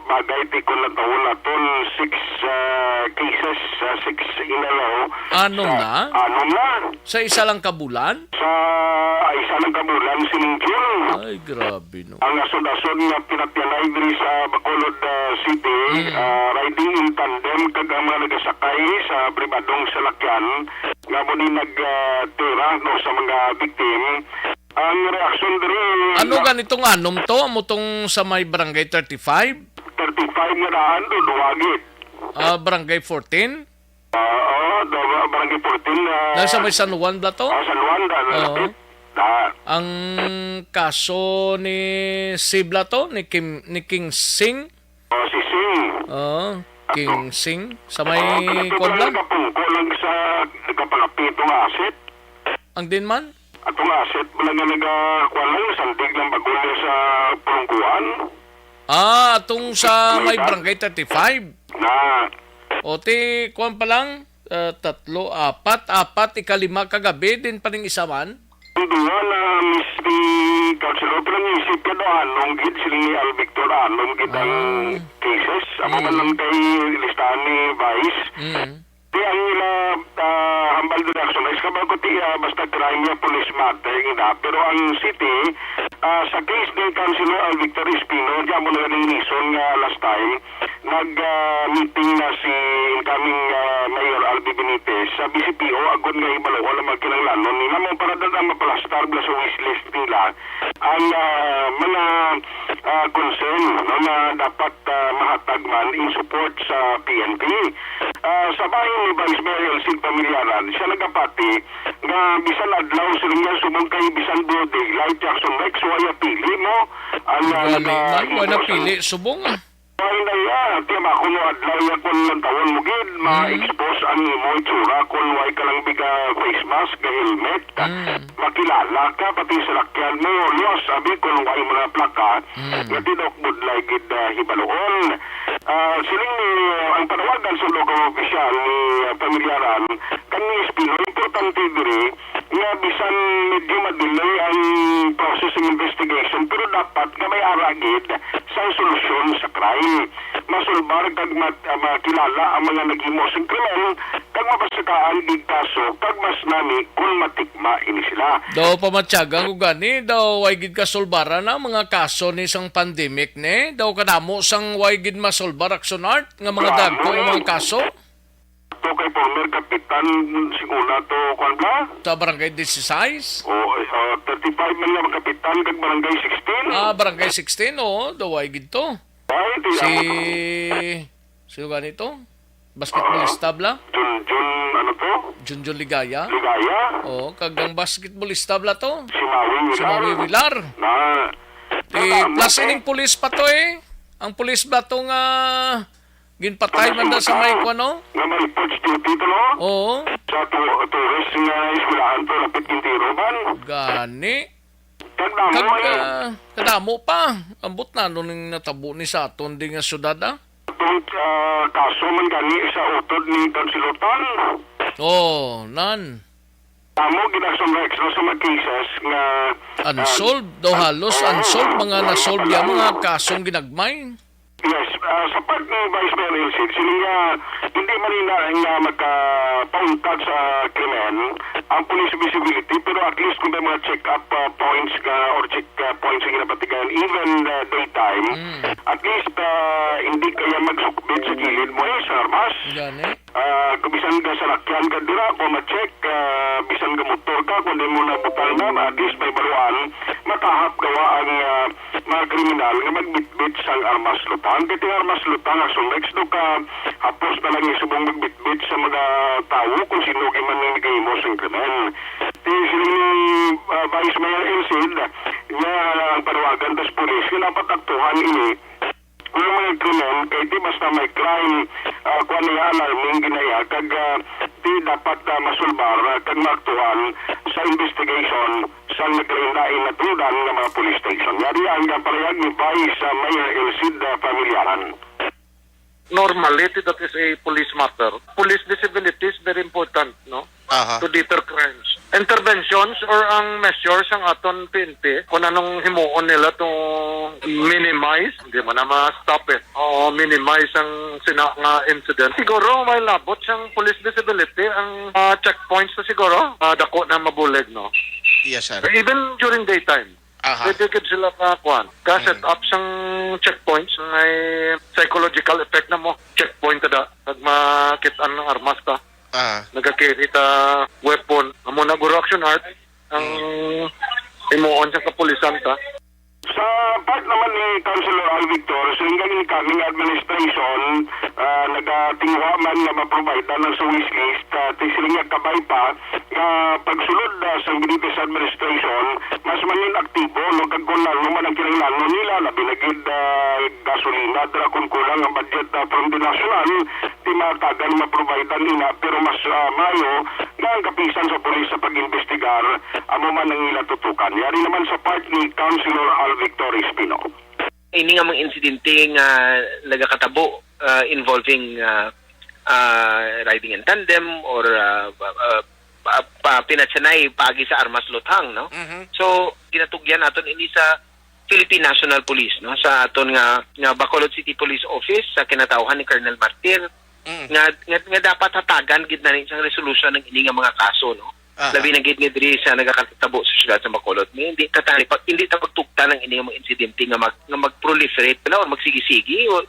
bagay ti ko na taon na ton 6 cases 6 in a row. Anom na? Anom na. Sa isa lang kabulan? Sa isa lang kabulan siningkil. Ay, grabe no. Ang asod-asod nga pinatyanay diri sa Bacolod City, riding in tandem kag ang mga nagasakay sa pribadong salakyan nga mo ni nagtira no sa mga victim. Ang reaksyon diri ano ganitong anom to? Amo tong sa may barangay 35? 35 nga daan do duwagit. Barangay 14? Barangay 14. Nasa may San Juan ba to? San Juan lapit. Ang kaso ni Sibla to? Ni King Sing? Si Sing. King Sing. Sa may Kobla? Kapungko lang sa kapalapitong aset. Ang din man? Atong aset wala nga nagakuan lang sandig lang bagulyo sa pulungkuan. Atong sa may barangay 35. O ti kuan pa lang 3, 4, 4 ikalima kagabi din pa ning isa man. Duwa na Miss Councilor pero isip ka doon anong gid sila ni Al Victor anong gid ang cases. Amo man lang kay listahan ni Vice. Di ang nila hambal din action is kabal ko basta crime niya police matter nga pero ang city sa case ni Councilor Al Victor Espino diyan mo na ning reason nga last time nag-meeting na si incoming Mayor Albi Benitez sa BCPO agud nga ibalo wala magkinanglanon nila mo para dadang mapalastar bla sa wishlist nila ang mga concern na dapat mahatag man in support sa PNP. Sa bahay ni Vice Mayor Elsie Pamilyaran, siya nagapati nga bisan adlaw sila nga sumungkay bisan broad daylight Jackson Rex wala pili mo wala pili subong Ay na yan, tiyan ako no adlaw yan kung lang tawon mo gid, ma-expose ang imo itsura kung way ka lang biga face mask, helmet, makilala ka, pati sa lakyan mo, Los, sabi kung way mga plaka, nga tinokbud like gid hibaloon. Siling ang panawagan sa local official ni Pamilyaran, kani Espino, importante diri, nga bisan medyo madelay ang process of investigation, pero dapat nga may aragid sa solusyon sa crime. Masulbar kag makilala ang mga naghimo sa krimen kag mapasakaan gid kaso kag mas nami kung matikma ini sila. Daw pamatyagan ko gani daw way gid kasulbara na mga kaso ni isang pandemic ne daw kadamo sang way gid masulbar action art nga mga dagko mga kaso. To kay former kapitan siguna to kuan ba? Sa barangay 16? 35 man nga kapitan kag barangay 16. Barangay 16 daw way gid to. Sino ganito? Basketballista bla? Junjun Ligaya? Kagang basketballista bla to? Si Maui Wilar. Plus ining pulis pa to Ang pulis ba to nga ginpatay man da sa may kuano? Nga may reports duty to no? Oo. Sa tourist nga iskulahan to lapit kintiro ban? Gani. Kadamo pa. Ambot na nung natabo ni sa aton din nga syudad Itong kaso man gani sa utod ni Kansilutan. nan. Amo ginasong Rex no sa mga cases nga Unsolved daw halos, unsolved mga nasolve ya mga kasong ginagmay. yes, sa part ni Vice Mayor Elsid, sila nga hindi man nga magka-pauntag sa krimen ang police visibility, pero at least kung may mga check-up points or check points na ginapatigan, even daytime, at least hindi kaya magsukbit sa gilid mo sa armas. Gani. Kung bisan ka sa lakyan ka dira, kung ma-check, bisan ka motor ka, kung di mo na butal na, at least may baruan, makahap gawa ang mga kriminal nga magbitbit sa armas lutang. Kaya yung armas lutang, Rex, do ka hapos na lang yung subong magbitbit sa mga tao kung sino man yung nagay mo sa krimen. Sila ni Vice Mayor Elsid, nga ang parawagan tas polis, dapat aktuhan ini kung mga krimen, kaya di basta may crime, kung ano yung alarming ginaya, kag di dapat masulbar, kag maaktuhan sa investigation sa nagkarindain na tudan ng mga police station. Yari ang parehag ni Vice Mayor Elsid Pamilyaran. Normally, that is a police matter. Police visibility is very important, no? To deter crimes. Interventions or ang measures ang aton PNP, kung anong himuon nila to minimize, hindi mo na ma-stop it, o minimize ang nga incident. Siguro may labot siyang police visibility, ang checkpoints na siguro, dako na mabulig, no? Yes, sir. Even during daytime. Pwede kid sila ka-set up siyang checkpoints, may psychological effect na mo. Checkpoint ka da, pag makitaan ng armas ka. Nagkakiri ta weapon. Amo na guro action art, ang imuon sa kapulisan ta. Sa part naman ni Councilor Al Victor, singaling kaming administration, nagatingwa man na maprovide ng sa wishlist, sila nga kabay pa, na pagsulod sa Benitez administration, mas manin aktibo, no, kagkun na naman ang kinailangan nila, labi nagid gasolina, kung kulang ang budget from the national, di matagan maprovide nila, pero mas mayo, na ang kapisan sa polis sa pag-investigar, amo man ang ila tutukan. Yari naman sa part ni Councilor Al Victor Espino. Ini nga mga insidente nga nagakatabo involving riding in tandem or pinatsanay pagi sa armas luthang, no? So ginatugyan naton ini sa Philippine National Police, no, sa aton nga Bacolod City Police Office sa kinatawhan ni Colonel Martir nga dapat hatagan gid na isang resolution ng ini nga mga kaso, no. Labi na gid ni diri sa nagakatabo sa syudad sa Bacolod. Hindi tatali pag hindi ta pagtukta ng ini nga mga insidente nga mag-proliferate na or magsigi-sigi o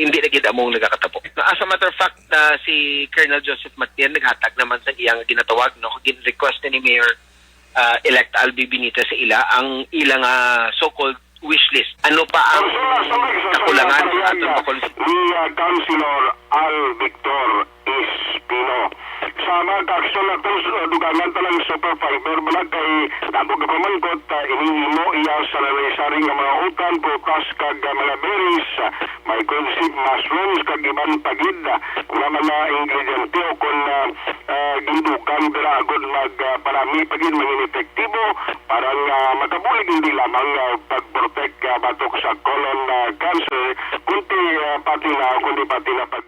hindi na gid among nagakatabo. As a matter of fact, si Colonel Joseph Martir naghatag naman sa iyang ginatawag, no, gin-request ni Mayor elect Albi Benitez sa ila ang ilang so-called wish list. Ano pa ang kakulangan sa aton Bacolod? Ni Councilor Al Victor Espino. Sa mga ka-aksyon na ito, dugangan talang super fiber, malag kay dabog ka pamangkot, inihimo iya sa nalaysari nga mga utan, prutas kag mga berries, may conceived mushrooms kag iban pagid, kung naman na ingrediente o kung gindukan diragod magparami pagid maging epektibo, parang makabulig hindi lamang pag-protect batok sa colon cancer, kundi pati na pag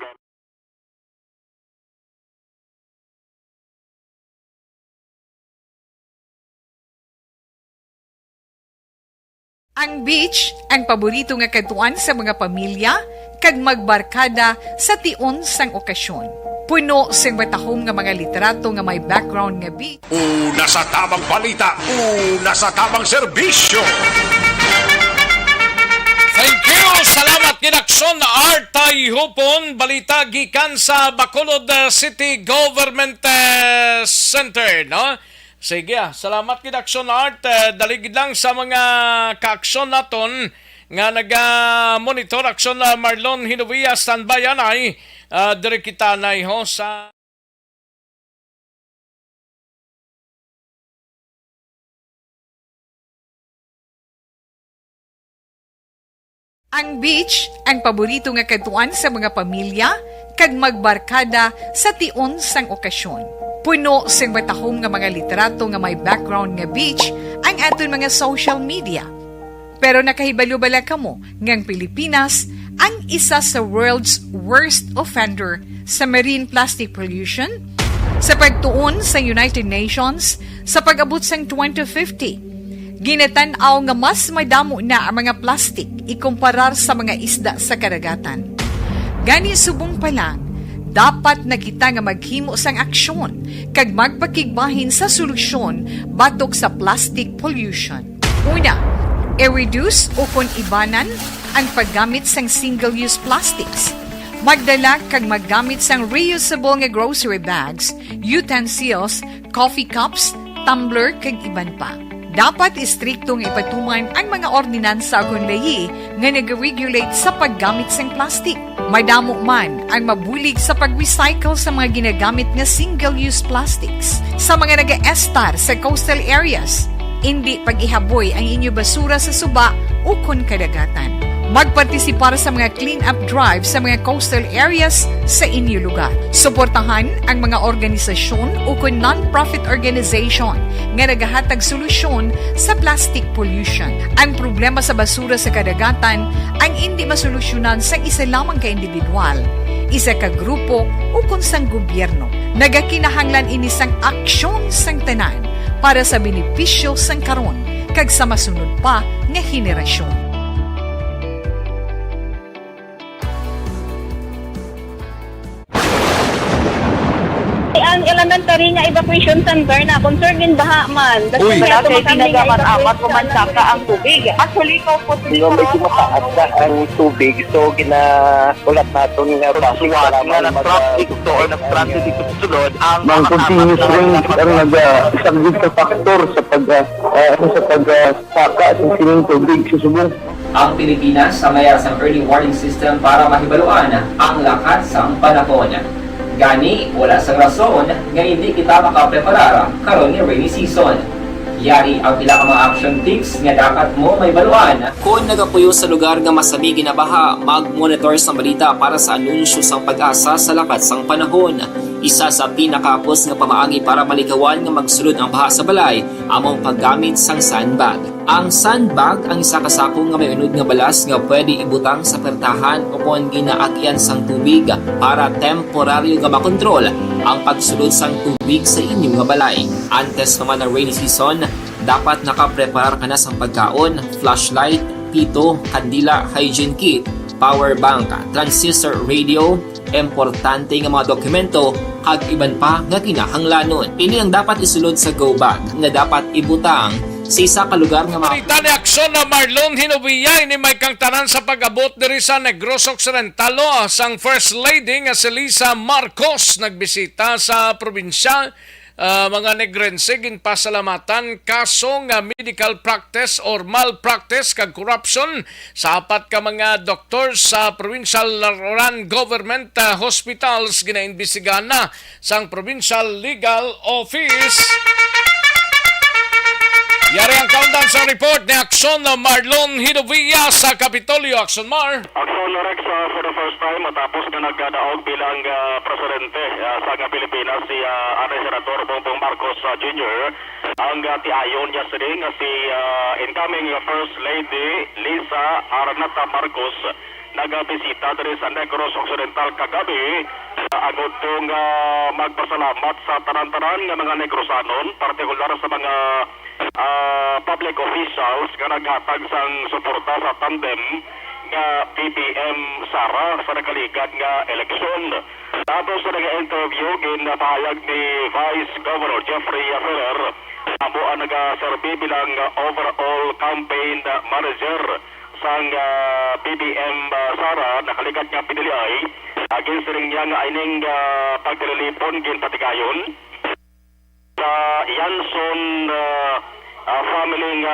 Ang beach ang paborito nga katuan sa mga pamilya kag magbarkada sa tion sang okasyon. Puno sing batahom nga mga literato nga may background nga beach. Una sa tamang balita, una sa tamang serbisyo. Thank you! Salamat Ginaksyon Artay Hupon, balita gikan sa Bacolod City Government Center, no? Sige, salamat Ginaksyon Art. Daligid lang sa mga kaaksyon naton nga naga-monitor aksyon na Marlon Hinovia standby ay dire kita na ho sa Ang beach ang paborito nga katuan sa mga pamilya kag magbarkada sa tion sang okasyon. Puno sing batahom nga mga literato nga may background nga beach ang aton mga social media. Pero nakahibalo-bala kamo ngang Pilipinas ang isa sa world's worst offender sa marine plastic pollution? Sa pagtuon sa United Nations, sa pag-abot sang 2050, ginatanaw nga mas madamo na ang mga plastic ikumparar sa mga isda sa karagatan. Gani subong pa lang, dapat na kita nga maghimo sang aksyon kag magpakigbahin sa solusyon batok sa plastic pollution. Una, i-reduce o kung ibanan ang paggamit sang single-use plastics. Magdala kag maggamit sang reusable nga grocery bags, utensils, coffee cups, tumbler kag iban pa. Dapat istriktong ipatuman ang mga ordinansa kung layi nga nag-regulate sa paggamit sang plastic. Madamo man ang mabulig sa pag-recycle sa mga ginagamit nga single-use plastics. Sa mga nag-estar sa coastal areas, hindi pag-ihaboy ang inyo basura sa suba o kun kadagatan. Magpartisipar sa mga clean-up drive sa mga coastal areas sa inyo lugar. Suportahan ang mga organisasyon o kung non-profit organization nga nagahatag solusyon sa plastic pollution. Ang problema sa basura sa kadagatan ang hindi masolusyonan sa isa lamang ka individual, isa ka grupo o kung sang gobyerno. Nagakinahanglan ini sang aksyon sang tanan para sa benepisyo sang karon kag sa masunod pa nga henerasyon. Ang elementary nga evacuation center na concern din baha man. Uy, kasi pinagaman-amat kumansaka ang tubig. Actually, po Medyo mataas na ang tubig. So, ginaulat natin nga pasuwat nga nag-traffic to or nag-transit dito sa sulod ang mga continuous rain ang nag-subject sa factor sa pagsaka sa sining tubig sa subong. Ang Pilipinas sa mayroon sa early warning system para mahibaluan ang lakat sa panahon. Gani, wala sa rason nga hindi kita makapreparar karon ni rainy season. Yari ang pila ka mga action tips nga dapat mo may baluan. Kung nagapuyo sa lugar nga masabi ginabaha, mag-monitor sa balita para sa anunsyo sang pag-asa sa lakat sang panahon. Isa sa pinakapos nga pamaagi para malikawan nga magsulod ang baha sa balay, among paggamit sang sandbag. Ang sandbag ang isa kasakong nga may unod nga balas nga pwede ibutang sa pertahan upon ginaagyan sang tubig para temporaryo nga makontrol ang pagsulod sang tubig sa inyong nga balay. Antes naman ng rainy season, dapat nakapreparar ka na sang pagkaon, flashlight, pito, kandila, hygiene kit, power bank, transistor radio, importante nga mga dokumento kag iban pa nga kinahanglanon. Ini ang dapat isulod sa go bag nga dapat ibutang sa isa ka lugar nga Balita ni aksyon na Marlon Hinobiyay ni may kang tanan sa pag-abot diri sa Negros Occidental sang First Lady nga si Lisa Marcos nagbisita sa probinsya. Mga negrense ginpasalamatan kaso nga medical practice or malpractice kag corruption sa apat ka mga doktor sa provincial run government hospitals ginaimbestigahan na sang provincial legal office. Yari ang countdown sa report ni Aksyon na Marlon Hidovilla sa Kapitolyo. Aksyon Mar. Aksyon Rex for the first time matapos na nagdaog bilang presidente sa Pilipinas si Senador Bongbong Marcos Jr. Ang tiayon niya si incoming First Lady Lisa Arnata Marcos nagbisita diri sa Negros Occidental kagabi agud tong magpasalamat sa tanan-tanan nga mga Negrosanon, partikular sa mga public officials nga naghatag sang suporta sa tandem nga BBM Sara sa nakaligad nga eleksyon. Tapos sa nag-interview ginapahayag ni Vice Governor Jeffrey Ferrer amo ang nagaserbi bilang overall campaign manager sang BBM Sara nakaligad nga piniliay against ring niya nga ining pagdilipon ginpatigayon sa Yanson family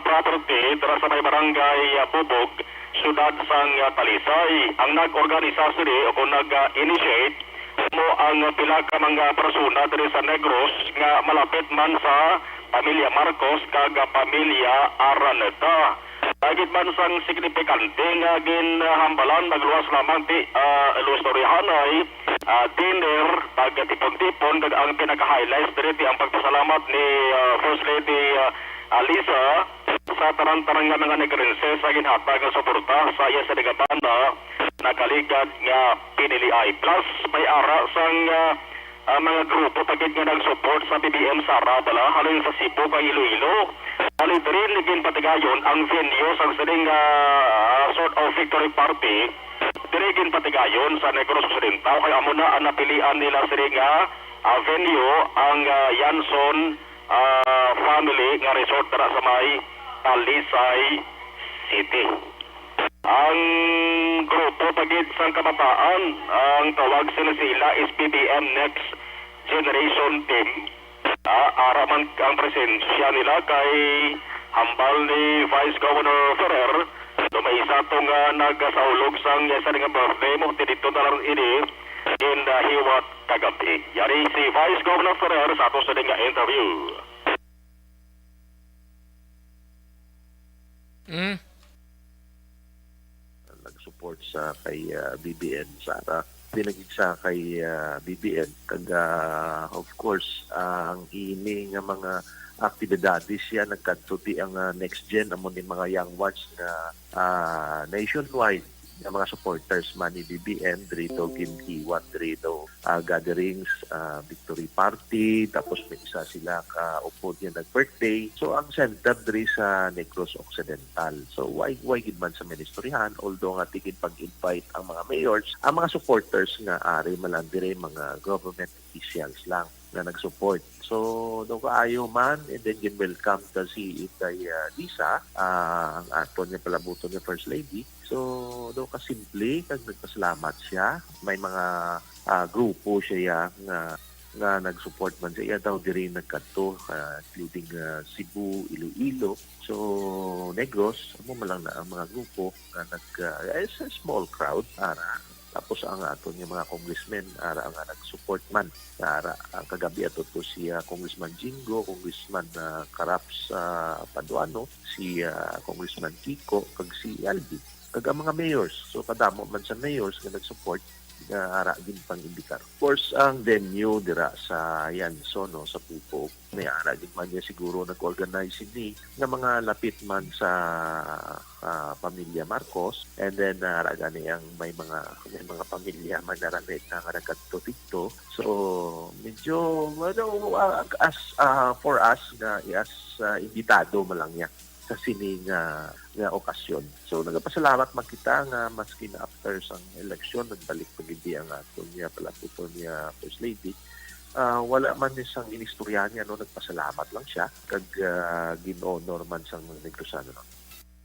property dara sa may barangay Bubog, syudad sang Talisay. Ang nag-organisa sini o kung nag-initiate mo ang pila ka mga persona diri sa Negros nga malapit man sa pamilya Marcos kag pamilya Araneta. Dagit man sang signifikante nga ginhambalan nagluwas lamang ti ilustoryahanay dinner pagtipon-tipon ang pinaka-highlights diri ang pagpasalamat ni First Lady Lisa sa tarang-tarang nga mga negrense sa ginhatag nga suporta sa iya sa Negabanda nakaligad nga piniliay. Plus may ara sang mga grupo pagit nga nag-support sa BBM Sara bala halin sa Cebu kay Iloilo. Halin rin ligin patigayon ang venue sa sining sort of victory party. Dirigin patigayon sa Negros Occidental kay amo na ang napilian nila sining venue ang Yanson family nga resort dara sa may Talisay City. Ang grupo pagit sang kabataan, ang tawag sila is BBM Next Generation Team. Araman ang presensya nila kay hambal ni Vice Governor Ferrer. May isa itong nagsaulog sang isa nga birthday mo dito na lang ini in Hiwat kagabi. Yari si Vice Governor Ferrer sa ato sa nga interview. Nag-support sa kay BBN Sara. Pinagig sa kay BBN kag of course ang ini nga mga aktibidades siya nagkadto ang next gen among ni mga young ones nga nationwide nga mga supporters man ni BBN dito Ginhiwat dito gatherings, victory party, tapos may isa sila ka-upod niya nag-birthday. So ang center diri sa Negros Occidental. So why gid man sa ministerihan, although nga tigid pag-invite ang mga mayors, ang mga supporters nga ari man dire mga government officials lang na nag-support. So, daw kaayo man, and then welcome ta si Itay Lisa, ang aton niya palabuto niya First Lady. So, daw ka simple, kag nagpasalamat siya. May mga grupo siya nga nag-support man siya. Daw diri nagkadto, including Cebu, Iloilo. So, Negros, mo malang na ang mga grupo nga it's a small crowd. Tapos ang aton yung mga congressmen ang nag-support man ang kagabi ato to si Congressman Jingo, Congressman Karaps Paduano, si Congressman Kiko, kag si Albi, kag ang mga mayors. So kadamo man sa mayors nga nag-support nga gin pang imbikar. Of course ang venue dira sa Yanson no, sa Pupo, may gin man niya siguro nag-organize ni nga mga lapit man sa pamilya Marcos, and then gani ang may mga pamilya man naramit na nagkadto dito. So medyo as for us nga as imbitado man lang niya sa sining nga okasyon. So nagapasalamat man kita nga maski na after sang election nagbalik pagindi ang aton niya palaputon niya First Lady. Wala man ni sang inistorya niya no, nagpasalamat lang siya kag gin-honor man sang Negrosano no.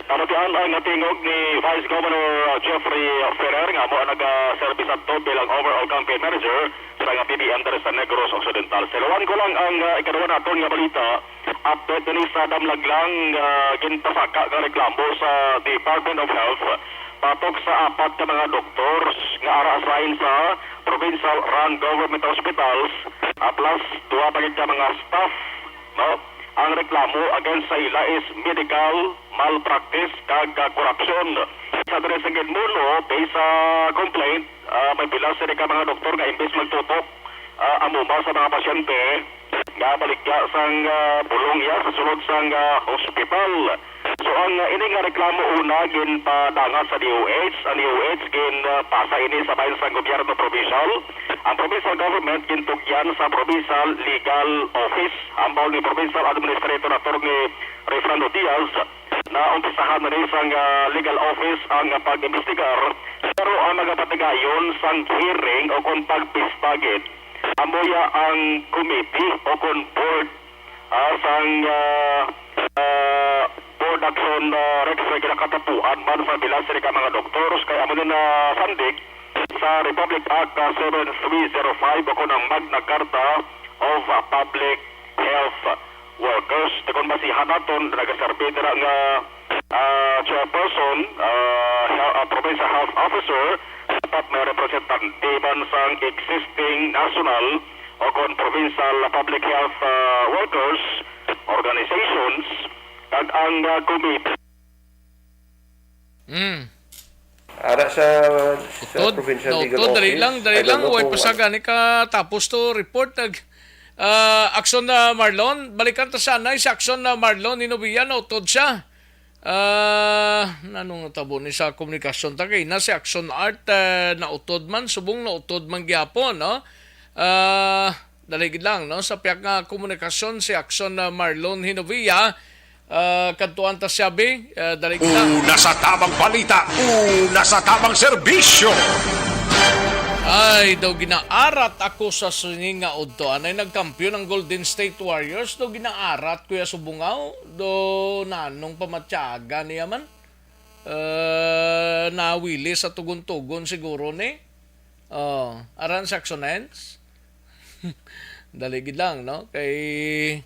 Kamatian ay natingog ni Vice Governor Jeffrey Ferrer nga mo nag-service ato bilang overall campaign manager sa nga BBM dere sa Negros Occidental. Silawan ko lang ang ikaduha naton nga balita. Update din sa damlaglang ginpasaka nga reklamo sa Department of Health patok sa 4 ka mga doktors nga ara-assign sa provincial run government hospitals plus 2 pa ka mga staff no. Ang reklamo against sa ila is medical malpractice kag corruption. Sa dere sa Gidmulo, based sa complaint, may pila sa mga doktor nga imbes magtutok amuma sa mga pasyente nga balikya sang bulong ya sa sulod sang hospital. So ang ini nga reklamo una gin padangat sa DOH, ang DOH gin pasa ini sa bayan sa gobyerno provincial. Ang provincial government gintugyan sa provincial legal office, ambao ni provincial administrator attorney ni Refrando Diaz na umpisahan na rin sang legal office ang pag-imbestigar. Pero ang magapatigayon sang hearing o kung pagpistagit amoya ang committee o kung board sang board action rex na kinakatapuan man sa bilang sa mga doktors kaya amo din na sandig sa Republic Act 7305 o kung ang Magna Carta of Public Health Workers. Kung masihan natin, nag-serve nila nga chairperson, provincial health officer, dapat may representante man sang existing national o kung provincial public health workers organizations kag ang committee. Ara sa provincial legal office. Dali lang, huwag pasagani ka tapos to report aksyon na Marlon, balikan ta sana sa aksyon na Marlon Inovian utod siya. Nanong natabo ni sa komunikasyon ta kay na si Action Art na utod man subong na utod man gyapon no. Daligid lang, no? Sa piyak nga komunikasyon si Action Marlon Hinovia, kantuan ta siyabi, daligid lang. Una sa tamang balita, una sa tamang serbisyo. Ay, daw ginaarat ako sa suning nga udto. Anay nagkampiyon ng Golden State Warriors. Daw ginaarat, Kuya Subungaw. Do nanong pamatyaga niya man. Nawili sa tugon-tugon siguro ni. Aran Saxonens. Daligid lang, no? Kay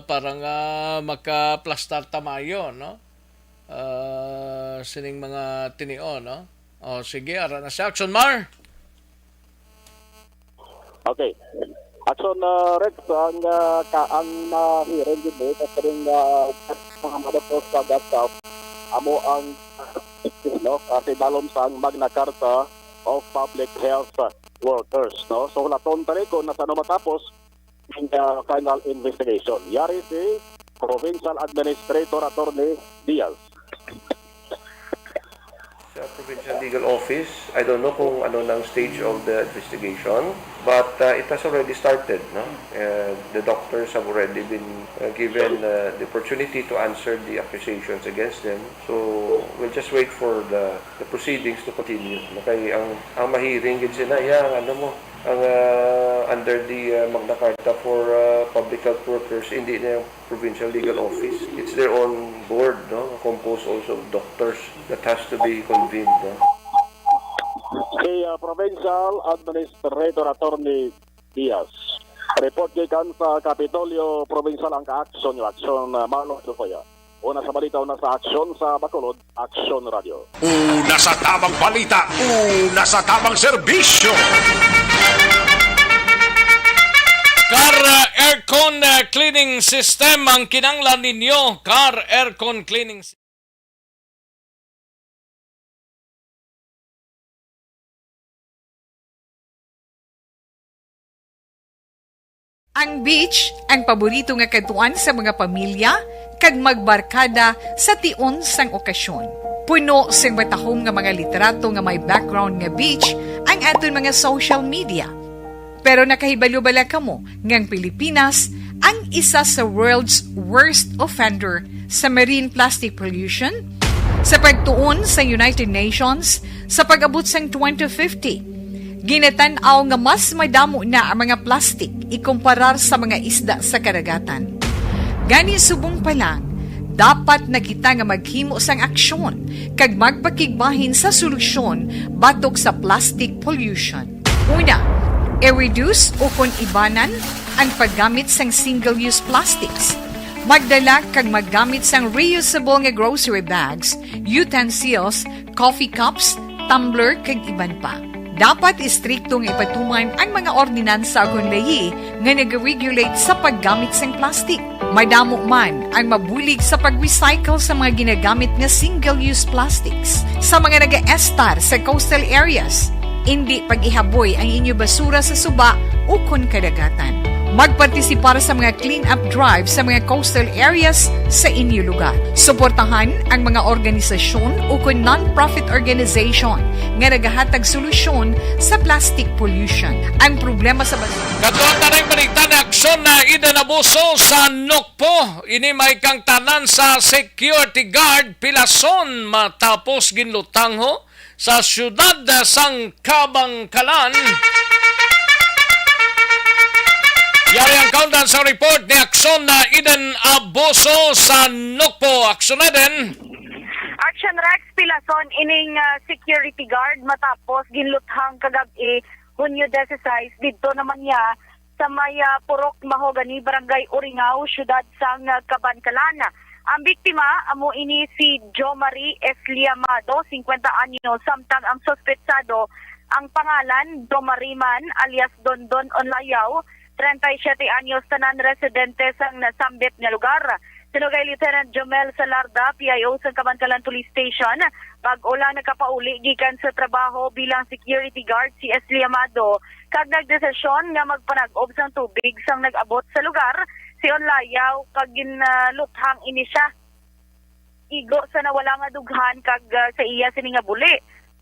parang makaplastar tamayo, no? Sining mga tinio, no? Sige, aran na siya. Action, Mar! Okay. Action, Rex, ang hearing din mo, kasi rin mga madapos sa gasap, amo ang no, kasi dalom sa Magna Carta of Public Health Workers. No? So, laton tali ko na sa matapos in the final investigation. Yari si Provincial Administrator Attorney Diaz. Sa Provincial Legal Office, I don't know kung ano ng stage of the investigation, but it has already started. No? The doctors have already been given the opportunity to answer the accusations against them. So we'll just wait for the proceedings to continue. Kaya ang mahiring gid sila ang under the Magna Carta for Public Health Workers, hindi na yung Provincial Legal Office. It's their own board, no? Composed also of doctors that has to be convened. No? Si Provincial Administrator Attorney Diaz. Report gikan sa Kapitolyo Provincial ang ka-action yung action Marlon Hinovia. Una sa balita, una sa aksyon sa Bacolod, Action Radio. Una sa tamang balita, una sa tamang serbisyo. Car Aircon Cleaning System ang kinanglan ninyo. Car Aircon Cleaning System. Ang beach, ang paborito nga katuan sa mga pamilya, kag magbarkada sa tion sang okasyon. Puno sing batahom nga mga literato nga may background nga beach ang aton mga social media. Pero nakahibalo bala kamo ngang Pilipinas ang isa sa world's worst offender sa marine plastic pollution? Sa pagtuon sa United Nations, sa pag-abot sang 2050, ginatanaw nga mas madamo na ang mga plastic ikumparar sa mga isda sa karagatan. Gani subong pa lang, dapat na kita nga maghimo sang aksyon kag magpakigbahin sa solusyon batok sa plastic pollution. Una, i-reduce o kung ibanan ang paggamit sang single-use plastics. Magdala kag maggamit sang reusable nga grocery bags, utensils, coffee cups, tumbler kag iban pa. Dapat istriktong ipatuman ang mga ordinansa kung lahi nga nag-regulate sa paggamit sang plastic. Madamo man ang mabulig sa pag-recycle sa mga ginagamit nga single-use plastics. Sa mga nag-estar sa coastal areas, hindi pag-ihaboy ang inyo basura sa suba o kon kadagatan. Magpartisipar sa mga clean-up drive sa mga coastal areas sa inyo lugar. Suportahan ang mga organisasyon o kung non-profit organization nga nagahatag solusyon sa plastic pollution. Ang problema sa basura. Katuan tanay balita na aksyon na idanabuso sa Nokpo. Ini may kang tanan sa security guard Pilason matapos ginlutang ho sa syudad sang Kabangkalan. Yari ang countdown sa report ni Aksyon na Eden Abuso sa Nokpo. Aksyon na din. Action Rex Pilason ining security guard matapos ginluthang kagabi Hunyo 16 dito naman niya sa may Purok Mahogany, Barangay Uringao, syudad sang Kabangkalan. Ang biktima amo ini si Jo Marie Esliamado, 50 anyo, samtang ang suspetsado ang pangalan Domariman alias Dondon Onlayaw, 37 anyos, tanan residente sang nasambit nga lugar. Sinugay Lieutenant Jomel Salarda, PIO sa Kabangkalan Police Station, pag-ula nakapauli gikan sa trabaho bilang security guard si Esliamado, kag nagdesisyon nga magpanag-ob sang tubig sang nag-abot sa lugar, si Onlayaw kag ginluthang ini siya. Igo sa nawala nga dughan kag sa iya sini nga buli.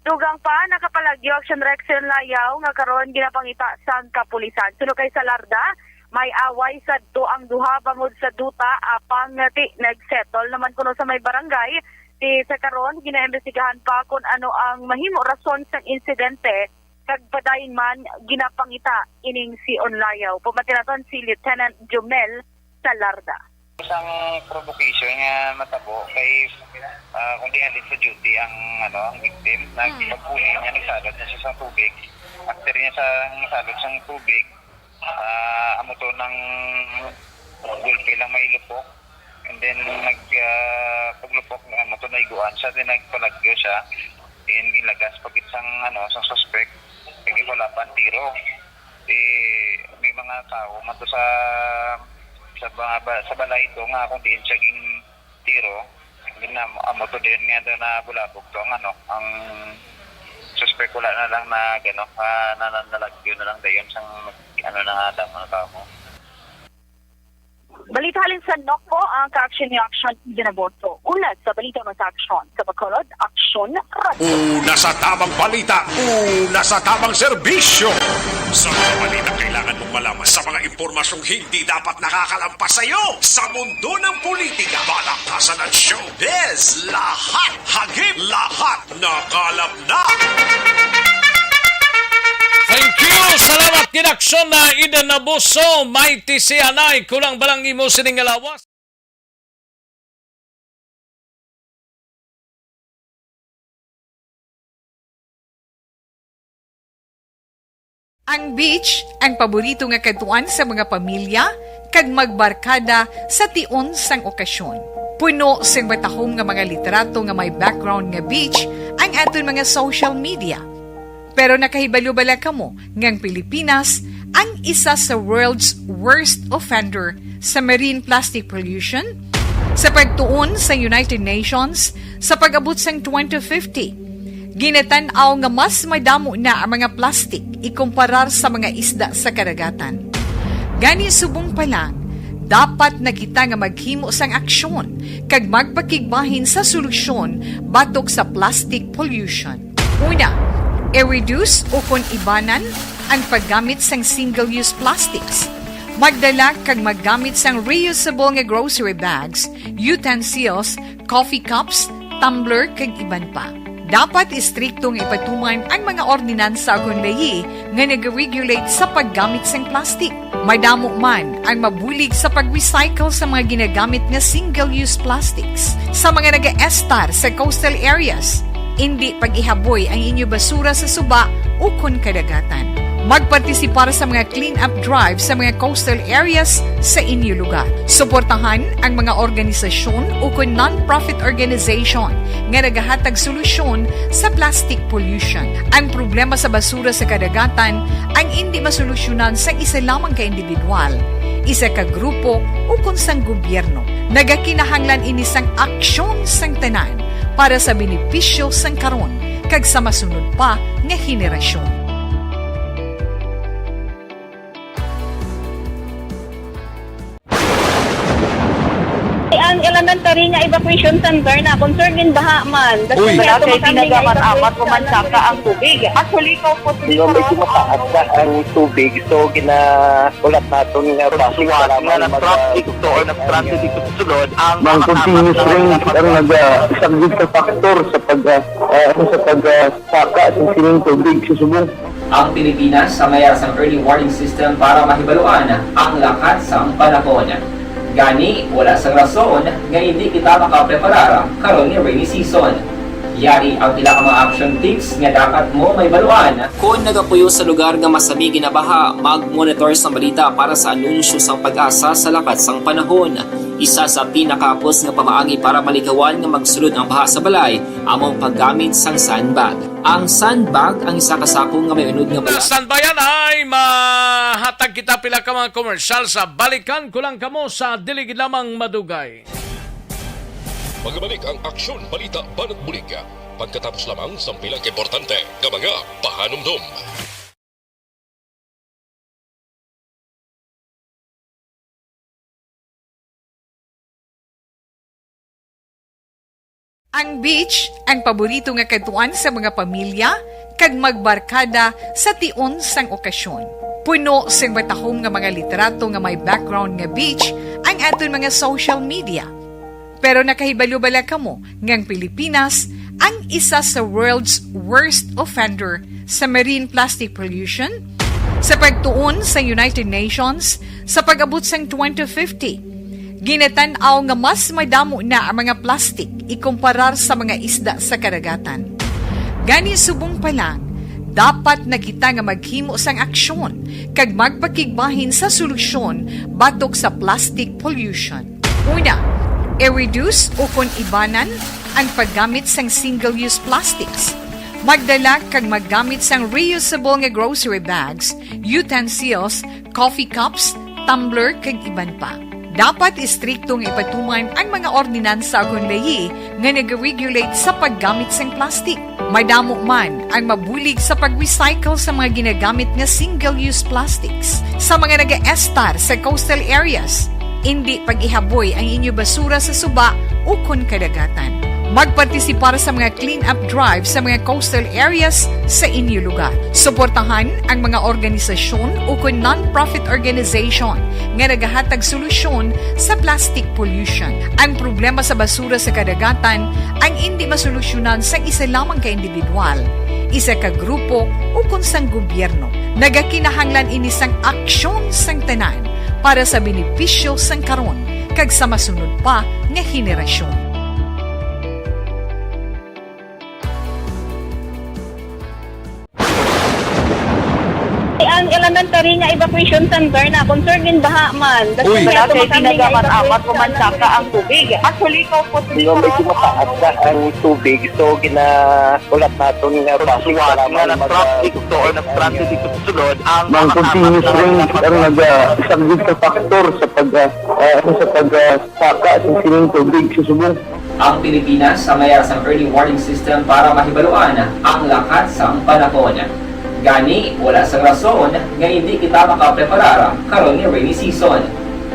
Dugang pa nakapalagyo Action Rexel Layaw nga karon ginapangita sang kapulisan. Suno kay sa Larda, may away sadto ang duha bangod sa duta apang ti nagsettle naman kuno sa may barangay. Ti sa karon ginaimbestigahan pa kung ano ang mahimo rason sang insidente kag padayon man ginapangita ining si Onlayaw. Pumatinaton si Lieutenant Jumel sa Larda. Isang provocation nga matabo kay kung di halin sa duty ang ang victim, nagpagpuli niya nagsalot na siya sa tubig. After niya sa nasalot sa tubig, amo to ng gulpi lang may lupok. And then paglupok amo to naiguan siya, then nagpalagyo siya. And gilagas pag isang sa suspect, nagipalapan tiro. May mga tao man to sa balay ito nga kung diin siya ging tiro, amo to din nga doon na bulabog to ang suspect wala na lang na nalagyo na lang dayon sang na damo na tao. Balita halin sa NOCPO ang ka-action ni Action Ginaboto. Ulat sa balita ng action sa Bacolod, Action Radio. Una sa tamang balita, una sa tamang serbisyo. Sa mga balita kailangan mong malaman sa mga impormasyong hindi dapat nakakalampas sa iyo. Sa mundo ng politika, balakasan at showbiz, lahat hagip, lahat nakalap na. Thank you! Salamat kinaksyon na Ida Nabuso, Mighty si Anay, kulang balang imo sining alawas. Ang beach ang paborito nga katuan sa mga pamilya kag magbarkada sa tion sang okasyon. Puno sing batahom nga mga literato nga may background nga beach ang aton mga social media. Pero nakahibalo-bala kamo ngang Pilipinas ang isa sa world's worst offender sa marine plastic pollution? Sa pagtuon sa United Nations, sa pag-abot sang 2050, ginatanaw nga mas madamo na ang mga plastic ikumparar sa mga isda sa karagatan. Gani subong pa lang, dapat nakita nga maghimo sang aksyon kag magpakigbahin sa solusyon batok sa plastic pollution. Una, i-reduce o kung ibanan ang paggamit sang single-use plastics. Magdala kag maggamit sang reusable nga grocery bags, utensils, coffee cups, tumbler kag iban pa. Dapat istriktong ipatuman ang mga ordinansa kung layi nga nag-regulate sa paggamit sang plastic. Madamo man ang mabulig sa pag-recycle sa mga ginagamit nga single-use plastics sa mga nag-estar sa coastal areas. Hindi pag-ihaboy ang inyo basura sa suba o kun kadagatan. Magpartisipar sa mga clean-up drive sa mga coastal areas sa inyo lugar. Suportahan ang mga organisasyon o kun non-profit organization nga nagahatag solusyon sa plastic pollution. Ang problema sa basura sa kadagatan ang hindi masolusyonan sa isa lamang ka individual, isa ka grupo o kun sang gobyerno. Nagakinahanglan ini sang aksyon sang tanan para sa benepisyo sang karon kag sa masunod pa nga henerasyon. Ang elementary nga evacuation center na concerned din baha man. Uy, kaya pinagamat-amat kumansaka ang tubig. Actually, ikaw po Medyo mataas na ang tubig, so ginaulat natin nga pasuwag nga ng traffic to or nag-traffic dito sa sulod ang continuous rain ang isang good factor sa pagsaka at sining tubig sa subong. Ang Pilipinas sa mayroon sa early warning system para mahibaluan ang lakat sa panahon. Gani, wala sang rason nga hindi kita makapreparar karon ni rainy season. Yari ang pila ka mga action tips nga dapat mo may baluan. Kung nagapuyo sa lugar nga masabi ginabaha, mag-monitor sa balita para sa anunsyo sang pag-asa sa lakat sang panahon. Isa sa pinakapos nga pamaagi para maligawan nga magsulod ang baha sa balay, among paggamit sang sandbag. Ang sandbag ang isa ka sako nga may unod nga bala. Sandbayan ay mahatag kita pila ka mga komersyal sa balikan kulang kamo sa diligid lamang madugay. Magbalik ang aksyon balita banat bulig pagkatapos lamang sa pilang importante nga mga pahanumdum. Ang beach ang paborito nga katuan sa mga pamilya kag magbarkada sa tion sang okasyon. Puno sing batahom nga mga literato nga may background nga beach ang aton mga social media. Pero nakahibalo bala kamo ngang Pilipinas ang isa sa world's worst offender sa marine plastic pollution? Sa pagtuon sa United Nations, sa pag-abot sang 2050, ginatanaw nga mas madamo na ang mga plastic ikumparar sa mga isda sa karagatan. Gani subong pa lang, dapat na kita nga maghimo sang aksyon kag magpakigbahin sa solusyon batok sa plastic pollution. Una, i-reduce o kung ibanan ang paggamit sang single-use plastics. Magdala kag maggamit sang reusable nga grocery bags, utensils, coffee cups, tumbler kag iban pa. Dapat istriktong ipatuman ang mga ordinansa akong layi nga nag-regulate sa paggamit sang plastic. Madamo man ang mabulig sa pag-recycle sa mga ginagamit nga single-use plastics. Sa mga nag-estar sa coastal areas, hindi pag-ihaboy ang inyo basura sa suba o kon kadagatan. Magpartisipar sa mga clean-up drive sa mga coastal areas sa inyo lugar. Suportahan ang mga organisasyon o kung non-profit organization nga nagahatag solusyon sa plastic pollution. Ang problema sa basura sa kadagatan ang hindi masolusyonan sa isa lamang ka individual, isa ka grupo o kung sang gobyerno. Nagakinahanglan ini sang aksyon sang tanan para sa benepisyo sang karon kag sa masunod pa nga henerasyon. Ang elementary nga evacuation center na concern din baha man. Uy, kasi pinagaman-amat kumansaka ang tubig. Actually, ikaw po Medyo mataas na ang tubig. So, ginaulat natin nga traffic para traffic to or nag-transit dito sa sulod ang continuous rain ang isang good factor sa pagsaka at sining tubig sa subong. Ang Pilipinas sa mayroon sa early warning system para mahibaluan ang lakat sa panahon. Gani, wala sa rason nga hindi kita makapreparara karon ni rainy season.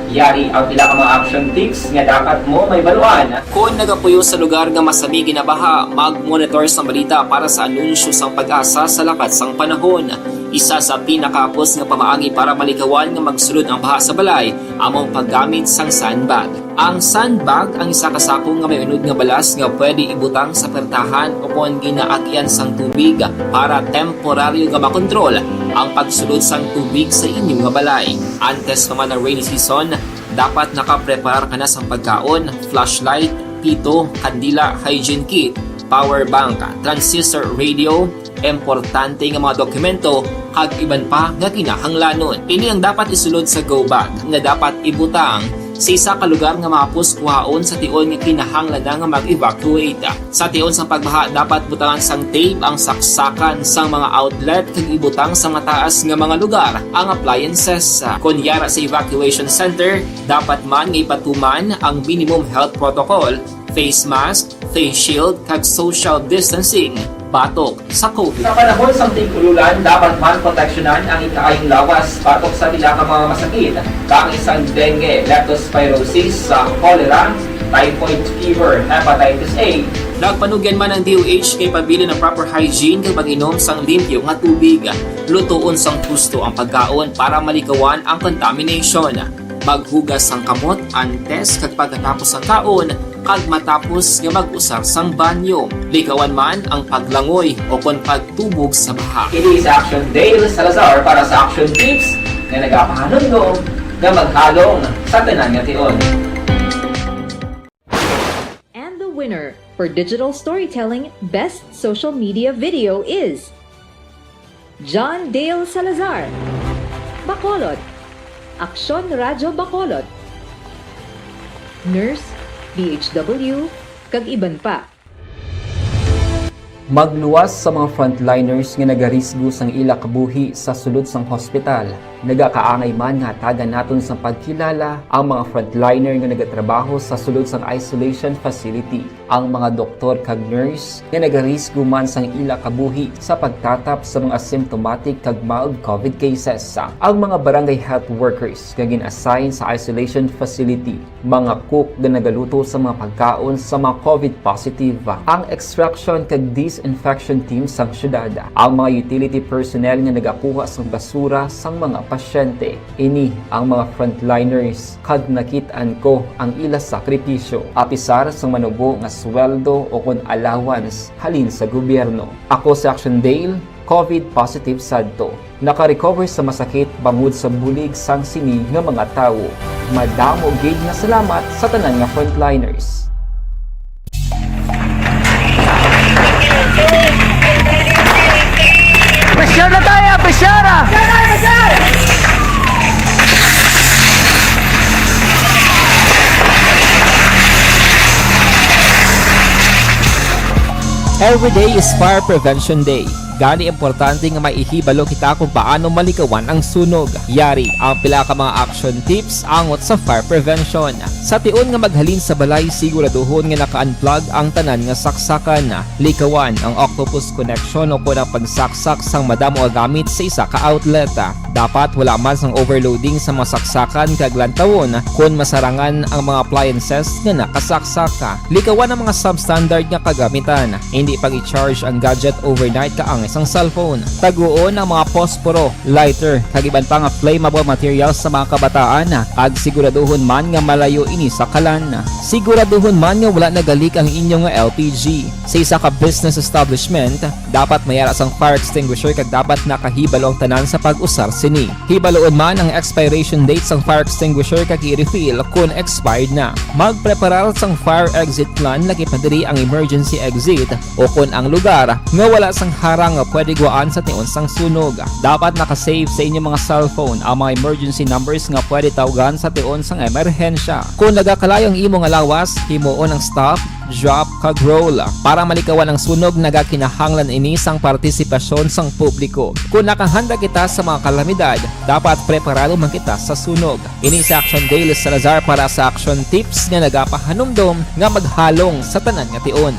Yari ang pila ka mga action tips nga dapat mo may baluan. Kung nagapuyo sa lugar nga masabi ginabaha, mag-monitor sa balita para sa anunsyo sang pag-asa sa lakat sang panahon. Isa sa pinakapos nga pamaagi para malikawan nga magsulod ang baha sa balay, among paggamit sang sandbag. Ang sandbag ang isa kasakong nga may unod nga balas nga pwede ibutang sa pertahan o kung ginaagyan sang tubig para temporaryo nga makontrol ang pagsulod sang tubig sa inyong nga balay. Antes naman ng rainy season, dapat nakapreparar ka na sa pagkaon, flashlight, pito, kandila, hygiene kit, power bank, transistor radio, importante nga mga dokumento, kag iban pa nga kinahanglanon. Ini ang dapat isulod sa go bag nga dapat ibutang sa isa ka lugar nga mapus kuhaon sa tion nga kinahanglan nga mag-evacuate. Sa tion sang pagbaha dapat butangan sang tape ang saksakan sang mga outlet kag ibutang sa mataas nga mga lugar ang appliances. Kunyara sa evacuation center, dapat man nga ipatuman ang minimum health protocol, face mask, face shield kag social distancing batok sa COVID. Sa panahon sa tingkululan, dapat man proteksyonan ang ikaayong lawas batok sa pila ka mga masakit, kang isang dengue, leptospirosis, cholera, typhoid fever, hepatitis A. Nagpanugyan man ang DOH kay pabili ng proper hygiene kay pag-inom sang limpyo nga tubig. Lutuon sang husto ang pagkaon para malikawan ang contamination. Maghugas sang kamot antes kag pagkatapos ang kaon kag matapos nga mag-usar sang banyo. Likawan man ang paglangoy o kon pagtubog sa baha. It is Action Dale Salazar para sa Action Tips nga nagapahanong nga maghalong sa tanan nga tion. And the winner for Digital Storytelling Best Social Media Video is John Dale Salazar, Bacolod, Aksyon Radyo Bacolod, Nurse, DHW, kag iban pa. Magluwas sa mga frontliners nga nagarisgo sang ila kabuhi sa sulod sang hospital. Nagakaangay man nga tagan naton sa pagkilala ang mga frontliner nga nagatrabaho sa sulod sang isolation facility, ang mga doktor kag nurse nga nagarisgo man sang ila kabuhi sa pagtatap sa mga symptomatic kag mild COVID cases. Ang mga barangay health workers nga gin-assign sa isolation facility, mga cook nga nagaluto sa mga pagkaon sa mga COVID positive, ang extraction kag disinfection team sang syudad, ang mga utility personnel nga nagakuha sang basura sang mga pasyente. Ini ang mga frontliners kag nakit-an ko ang ila sakripisyo apisar sang manubo nga sweldo o kon allowance halin sa gobyerno. Ako si Action Dale, COVID positive sadto. Naka-recover sa masakit bangod sa bulig sang sini nga mga tawo. Madamo gid nga salamat sa tanan nga frontliners. Pressure na tayo! Pressure! Every day is Fire Prevention Day. Gani importante nga maihibalo kita kung paano malikawan ang sunog. Yari ang pila ka mga action tips angot sa fire prevention. Sa tion nga maghalin sa balay, siguraduhon nga naka-unplug ang tanan nga saksakan. Likawan ang octopus connection o kung ang pagsaksak sang madamo nga gamit sa isa ka outlet. Dapat wala man sang overloading sa mga saksakan kag lantawon kung masarangan ang mga appliances nga nakasaksaka. Likawan ang mga substandard nga kagamitan. Hindi pag i-charge ang gadget overnight kaang isang cellphone. Taguon ang mga posporo, lighter, kag iban pa nga flammable materials sa mga kabataan. Kag siguraduhon man nga malayo ini sa kalan. Siguraduhon man nga wala nagalik ang inyong LPG. Sa isa ka business establishment, dapat mayara sang fire extinguisher kag dapat nakahibalo ang tanan sa pag-usar sini. Hibaloon man ang expiration date sang fire extinguisher kag i-refill kung expired na. Magpreparar sang fire exit plan laki padiri ang emergency exit o kung ang lugar nga wala sang harang nga pwede guwaan sa tion sang sunog. Dapat nakasave sa inyong mga cellphone ang mga emergency numbers nga pwede tawagan sa tion sang emerhensya. Kung nagakalayo ang imong alawas, himuon ang stop, drop kag roll para malikawan ang sunog. Nagakinahanglan ini sang partisipasyon sang publiko. Kung nakahanda kita sa mga kalamidad, dapat preparado man kita sa sunog. Ini sa Action Dale Salazar para sa action tips nga nagapahanumdom nga maghalong sa tanan nga tion.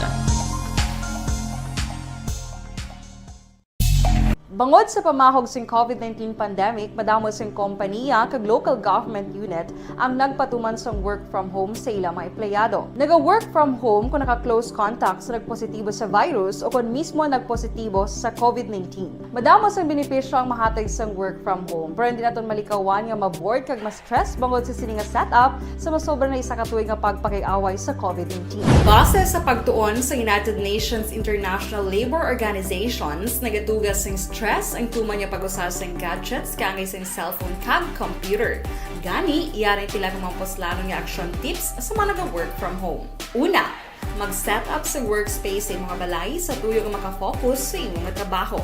Bangod sa pamahog sing COVID-19 pandemic, madamo sing kompanya kag local government unit ang nagpatuman sang work from home sa ilang mga empleyado. Naga-work from home kung naka-close contact sa nagpositibo sa virus o kung mismo nagpositibo sa COVID-19. Madamo sang benepisyo ang mahatag sang work from home, pero hindi naton malikawan nga ma-bored kag ma-stress bangod sa sini nga setup sa masobra na isa ka tuig nga pagpakiaway sa COVID-19. Base sa pagtuon sa United Nations International Labor Organizations, nagatugas sing stress ang tuman niya pag-usar sa gadgets kaangay sa cellphone kag computer. Gani, iyari tila ng mga poslanong nga action tips sa mga nag-work from home. Una, mag-set up sa workspace sa imong balay sa tuyo nga makafocus sa imong trabaho.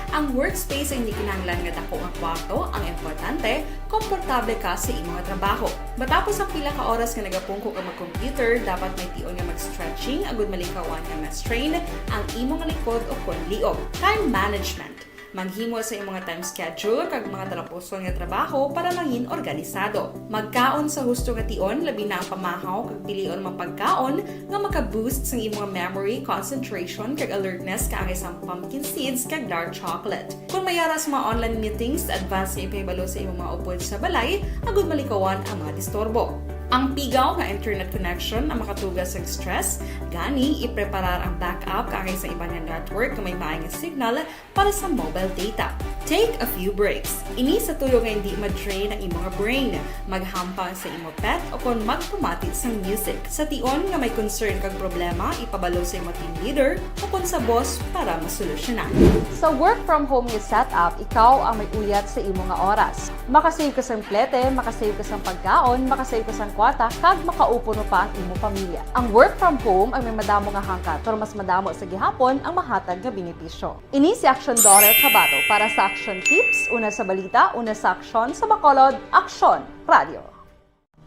Ang workspace ay hindi kinahanglan nga dako nga kwarto, ang importante, komportable ka sa imong trabaho. Matapos ang pila ka oras nga nagapungko ka mag-computer, dapat may tion nga mag-stretching agud malikawan nga ma-strain ang imong likod o kon liog. Time management. Maghimo sa imong time schedule kag mga talapuson nga trabaho para maging organisado. Magkaon sa husto nga tion, labi na ang pamahaw kag pilion mga pagkaon nga maka-boost sa imong memory, concentration kag alertness kaangay sa pumpkin seeds kag dark chocolate. Kung mayara sa mga online meetings, advance sa ipahibalo sa imong mga upod sa balay, agud malikawan ang mga disturbo. Ang pigaw nga internet connection ang makatugas sa stress, gani ipreparar ang backup kaangay sa ibang network na may maayong signal para sa mobile data. Take a few breaks. Ini sa tuyo nga hindi ma-drain ang imong brain, maghampang sa imong pet o kung magpumati sa music. Sa tion nga may concern kag problema, ipabalo sa imong team leader o kung sa boss para masolusyonan. Sa work from home nga setup, ikaw ang may uyat sa imong nga oras. Makasave ka sang plete, makasave ka sang pagkaon, makasave ka sang kwata, kag makaupo no pa ang imong pamilya. Ang work from home ay may madamo nga hangkat, pero mas madamo sa gihapon ang mahatag nga benepisyo. Ini si Action Daughter Cabato para sa Action Tips, una sa balita, una sa aksyon, sa Bacolod, Aksyon Radio.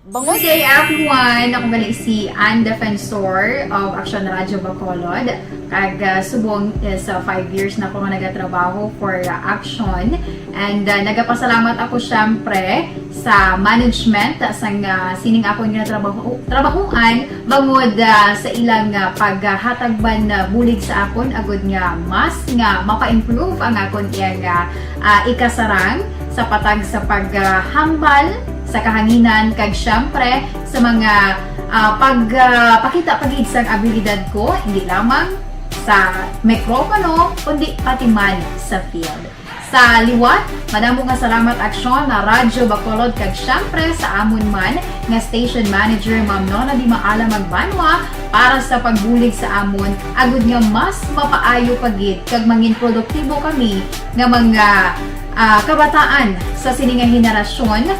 Good day everyone! Ako gali si Ann Defensor of Action Radio Bacolod. Kag subong sa 5 years na ako nga nagatrabaho for Action. And nagapasalamat ako syempre sa management sang sining ako nga trabahuan bangod sa ilang paghatagban bulig sa akon agud nga mas nga mapa-improve ang akon iyang ikasarang sa patag sa paghambal sa kahanginan kag syempre sa mga pakita pagid sang abilidad ko hindi lamang sa mikropono kundi pati man sa field. Sa liwat, madamo nga salamat Aksyon na Radyo Bacolod kag syempre sa amon man nga station manager Ma'am Nona Di Maala Magbanwa para sa pagbulig sa amon agud nga mas mapaayo pagid kag mangin produktibo kami nga mga kabataan sa sining nga henerasyon.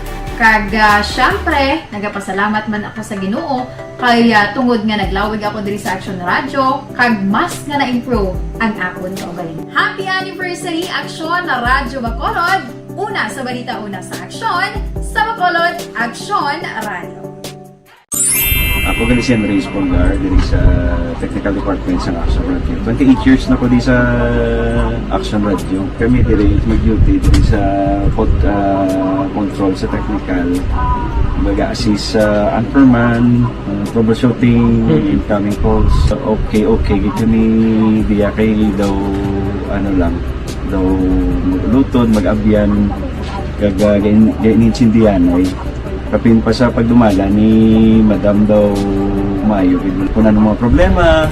Kag syempre, nagapasalamat man ako sa Ginoo kay tungod nga naglawig ako diri sa Action Radio kag mas nga na-improve ang akon kaugalingon. Happy anniversary Action na Radyo Bacolod! Una sa balita, una sa Action, sa Bacolod, Action Radio. Ako gali si Andres Polgar diri sa Technical Department sa Action Radio. 28 years na ko di sa Action Radio. Kami diri mag-duty diri sa control sa technical. Mag-assist sa anchorman, troubleshooting, incoming calls. Okay, gito ni diya kay daw daw lutod, mag-abyan, ganinsindihan ay kapin pa sa pagdumala ni Madam daw Mayo kung ano mga problema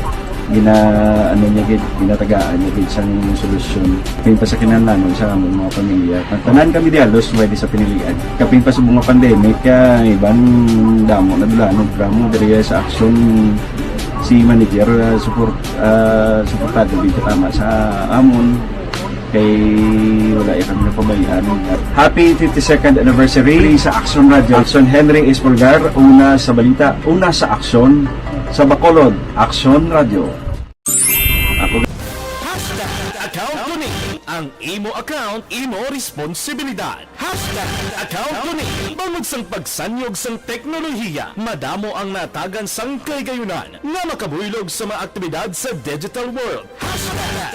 ginatagaan niya isang solusyon kapin pa sa kinahanglan sa among mga pamilya tanan kami dialos pwede sa pinilian kapin pa sa bunga pandemic ibang damo na dulanon drama diri sa Action si manager suportado dito tama sa amon kay wala kami napabayaan. Happy 52nd anniversary sa Action Radio. Action Henry Espolgar, una sa balita, una sa Action, sa Bacolod, Action Radio. Ako Account ko ni ang imo account, imo responsibilidad. Account ko ni bangod sang pagsanyog sang teknolohiya, madamo ang natagan sang kaygayunan nga makabuylog sa mga aktibidad sa digital world.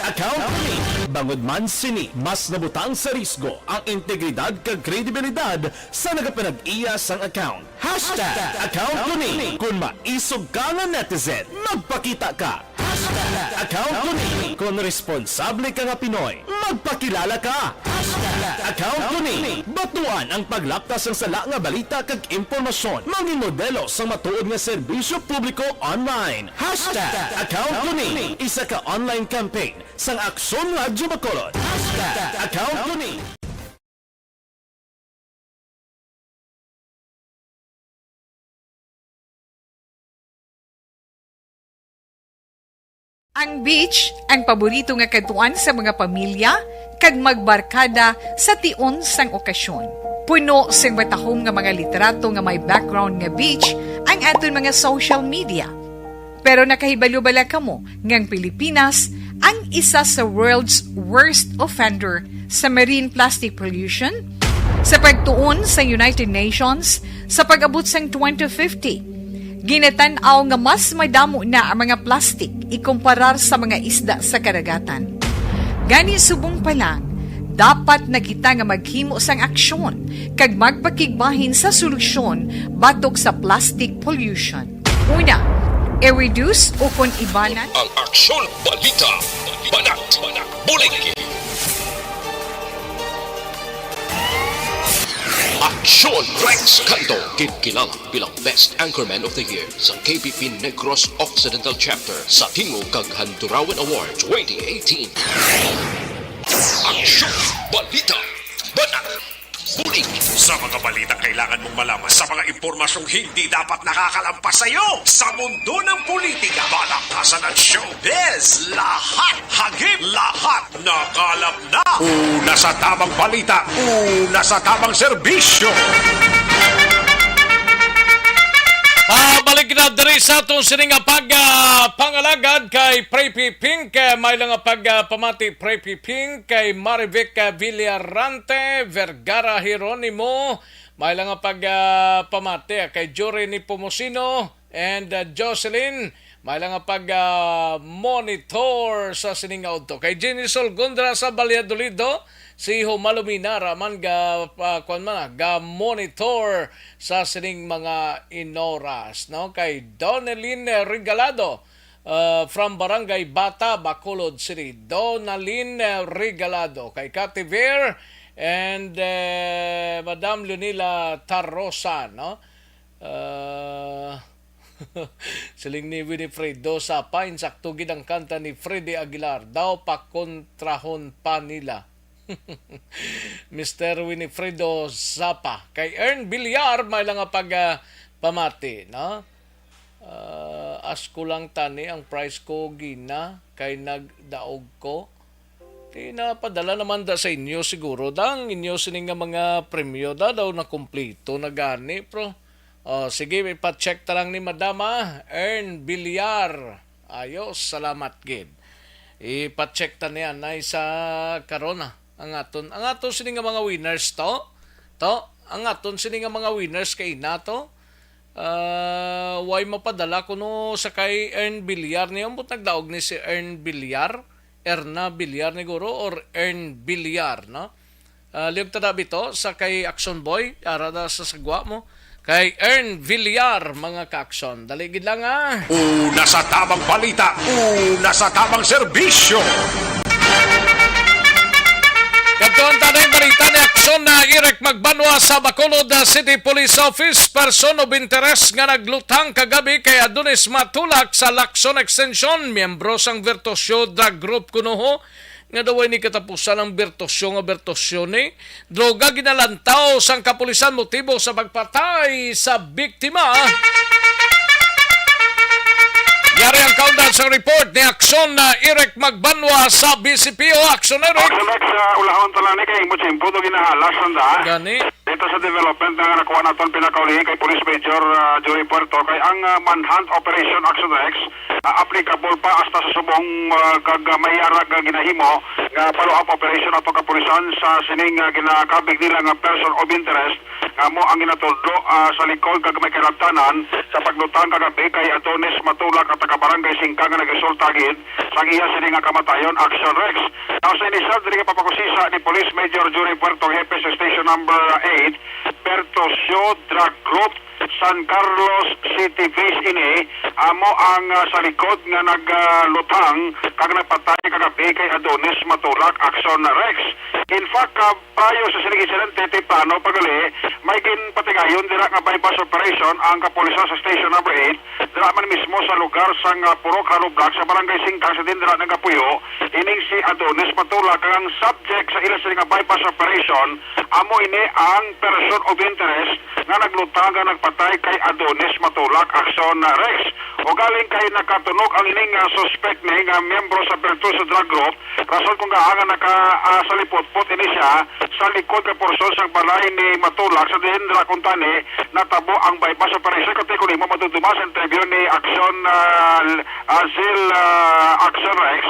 Account ko ni bangod man sini mas nabutang sa risgo ang integridad kag kredibilidad sa nagapanag-iya sang account. Account ko ni kung maisog ka nga netizen, magpakita ka. Account ko ni kung responsable ka nga Pinoy, magpakilala ka. Account ko ni batuan ang paglaptas ng sala nga balita kag impormasyon, maging modelo sa matuod nga serbisyo publiko online. Account ko ni isa ka online campaign sang Aksyon Radio Bacolod. Account ko ni Ang beach, ang paborito nga katuan sa mga pamilya, kag magbarkada sa tion sang okasyon. Puno sing batahom nga mga literato nga may background nga beach, ang aton mga social media. Pero nakahibalo-bala kamo ngang Pilipinas ang isa sa world's worst offender sa marine plastic pollution? Sa pagtuon sa United Nations, sa pag-abot sang 2050, ginatanaw nga mas madamo na ang mga plastic ikumparar sa mga isda sa karagatan. Gani subong pa lang, dapat na kita nga maghimo sang aksyon kag magpakigbahin sa solusyon batok sa plastic pollution. Una, i-reduce o kung ibanan ang Aksyon Balita, Banat, Bulig. Aksyon Rex Canto, kilala bilang Best Anchorman of the Year sa KBP Negros Occidental Chapter sa Tingog kag Handurawan Award 2018. Aksyon Balita, Banat, Bulig. Sa mga balita kailangan mong malaman, sa mga impormasyong hindi dapat nakakalampas sa iyo, sa mundo ng politika, balakasan at showbiz, lahat hagip, lahat nakalap na. Una sa tamang balita, una sa tamang serbisyo. Balik na diri sa itong sining pangalagad kay Preppy Pink. May lang pamati Preppy Pink kay Marivic Villarante, Vergara Hieronimo. May lang pamati kay Jory ni Pomosino and Jocelyn. May lang monitor sa sining auto kay Jenny Sol Gondra sa Valladolido. Si Humalumina raman ga monitor sa sining mga inoras, no, kay Donalyn Regalado from Barangay Bata, Bacolod City. Donalyn Regalado kay Cativer and Madam Leonila Tarrosa, no. Siling ni Winifredo sa pain sakto gid ang kanta ni Freddy Aguilar daw pa kontrahon pa nila. Mr. Winifredo Zapa kay Ern Villar may lang pamati, no. Asko lang tani ang price ko gina kay nagdaog ko. Padala naman da sa inyo siguro dang inyo sining mga premyo daw na kumpleto na gani pro. Sige, ipa-check ta lang ni Madama Ern Villar. Ayos, salamat gid. Ipa-check ta niya na sa karona. Ang aton sini nga mga winners to ang aton sini nga mga winners kay nato way mapadala kuno sa kay Ern Villar niya but nagdaog ni si Ern Villar, Erna Villar ni guro or Ern Villar, no. Liyog tada bito sa kay Action Boy arada sa sagwa mo kay Ern Villar mga ka-action. Daligid lang Una sa tamang balita, una sa tamang serbisyo. Katuan tanay balita ni aksyon na Irek Magbanwa sa Bacolod City Police Office. Person of interest nga naglutang kagabi kay Adonis Matulak sa Lacson Extension. Miyembro sang Virtusio Drug Group kuno nga daw ni katapusan ang Virtusio nga Virtusione. Droga ginalantaw sang kapulisan motibo sa pagpatay sa biktima. Yari ang countdown sa report ni Aksyon na Irek Magbanwa sa BCPO. Aksyon Eric. Aksyon Eric sa ulahon talani kay Mutsimpo do ginahalas sanda. Gani. Dito sa development nga nakuha naton pinakaulihin kay Police Major Joey Puerto kay ang manhunt operation Aksyon Rex applicable pa hasta sa subong mayara ginahimo nga follow-up operation ato kapulisan sa sining ginakabig nila nga person of interest mo ang ginatudlo sa likod kag may karaptanan sa paglutang kagabi kay Adonis Matulak at taga-barangay Singka nga nagresulta gid sa iya sining nga kamatayon Action Rex. Now sa initial diri nga papakusisa ni Police Major Jory Puerto Jefe sa station number 8 Virtusio Drug Group San Carlos City Base ini amo ang sa likod nga naglutang kag nagpatay kagabi kay Adonis Matulak Action Rex. In fact, payo sa sining insidente tipano pagali may ginpatigayon dira nga bypass operation ang kapulisan sa station number 8 dira man mismo sa lugar sang Purok Halo Block sa barangay Singka sa din dira nagapuyo ining si Adonis Matulak ang subject sa ila sining bypass operation amo ini ang person of interest nga naglutang nga nagpatay kay Adonis Matulak Action Rex. O galing kay nakatunog ang ining suspect ni nga miyembro sa Virtusio Drug Group rason kung gaangan nakasalipot-pot ini siya sa likod ka porsyon sang balay ni Matulak sa din dira kuntani natabo ang bypass operation kay kun mo maduduma sa interview ni Action Azil Action Rex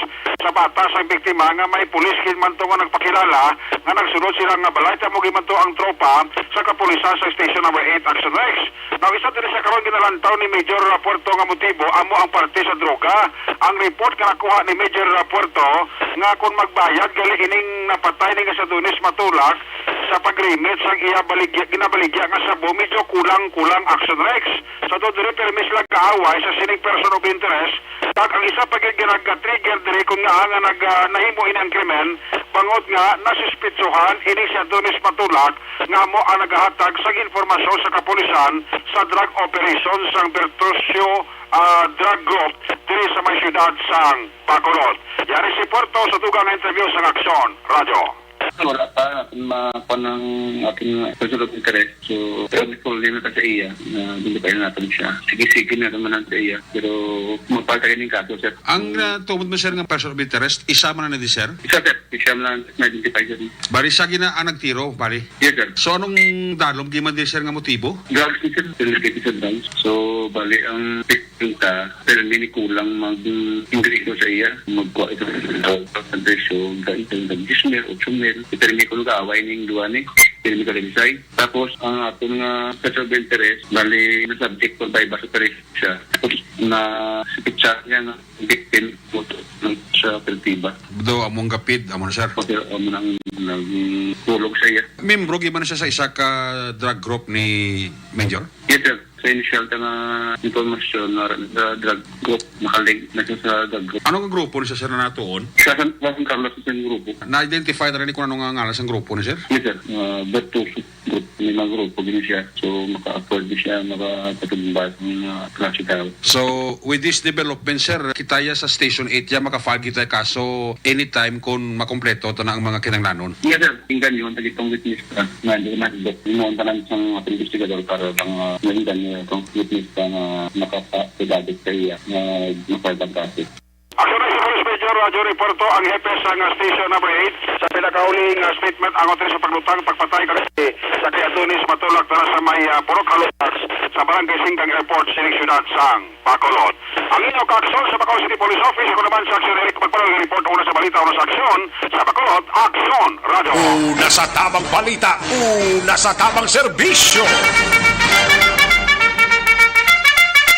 sa bata sa biktima nga may pulis kin man to nga nagpakilala nga nagsunod sila nga balay tamo man to ang tropa sa kapulisan sa station number 8 Action Rex. Now isa din siya karon ginalantaw ni Major Puerto nga motibo amo ang parte sa droga. Ang report ka nakuha ni Major Puerto nga kung magbayad gali ining napatay ni nga sa Adonis Matulak sa pagrimit sang iya ginabaligya nga sa medyo kulang Action Rex. Sa do dire permis lang kaaway sa sining person of interest kag ang isa pa ginag-trigger dire kung nga nahimo ini ang krimen bangod nga nasuspitsuhan ini si Adonis Matulak nga mo ang nagahatag sa informasyon sa kapulisan sa drug operation sang Virtusio Drug Group diri sa may syudad sang Bacolod. Yari si Puerto sa tugang interview sa Aksyon Radio. Wala pa natin makuha ng ating person of interest. So, pero may full name na sa iya na binibay natin siya. Sige-sige na naman sa iya. Pero magpaltagin yung kaso, sir. Ang tumod mo, sir, ng person of interest, isama na di, sir? Isa, sir. Isa mo lang na-identify, sir. Bari siya nagtiro, bari? Yes, sir. So, anong dalom, di man di, sir, nga motibo? Drugs, sir. Related sa drugs. So, bali ang pikta, pero hindi kulang mag-ingreso sa iya. Magkuha ito sa presyo, ito yung 10,000, 8,000. Pero hindi ko nag-away ng duwa ni. Pero hindi ko revisay. Tapos, ang atong special interest, bali na subject for by basa presyo siya. Tapos, na sipitsa niya na victim sa pertiba. Do among gapid amo na sir. Pero amo nang nagtulog sa iya. Membro gyud man siya sa isa ka drug group ni Major. Yes sir. Sa initial ta nga informasyon na drug group nakalig na siya sa drug group. Ano nga grupo ni siya sir na natuon? Sa San Carlos sa grupo. Na-identify na rin kung ano nga ngalan sa grupo ni sir? Yes sir. Beto group ni mga grupo gini siya. So maka-afford siya makapatumbas ng klase tao. So with this development sir, kitaya sa Station 8 ya makafile kita kaso anytime kung makompleto to na ang mga kinanglanon. Yes sir. Tingnan yun tagitong witness ka. Nga hindi naman inoon tanan sa investigador para pang mahindan itong witness ka na nakapagdadit sa iya na napagdang kasi. Action na si Police Major Radyo Reporto ang hepe sa station number 8 sa pinakauling statement ang hotel sa paglutang pagpatay kasi sa Kayatunis matulak para sa may Purok Halutas sa Barangay Singkang Airport, Siling Syudad, Sang Bacolod. Ang inyo ka-aksyon sa Bacolod City Police Office, ako naman sa Action Eric magparang report una sa balita, una sa aksyon sa Bacolod, Action Radyo. Una sa tamang balita, una sa tamang serbisyo.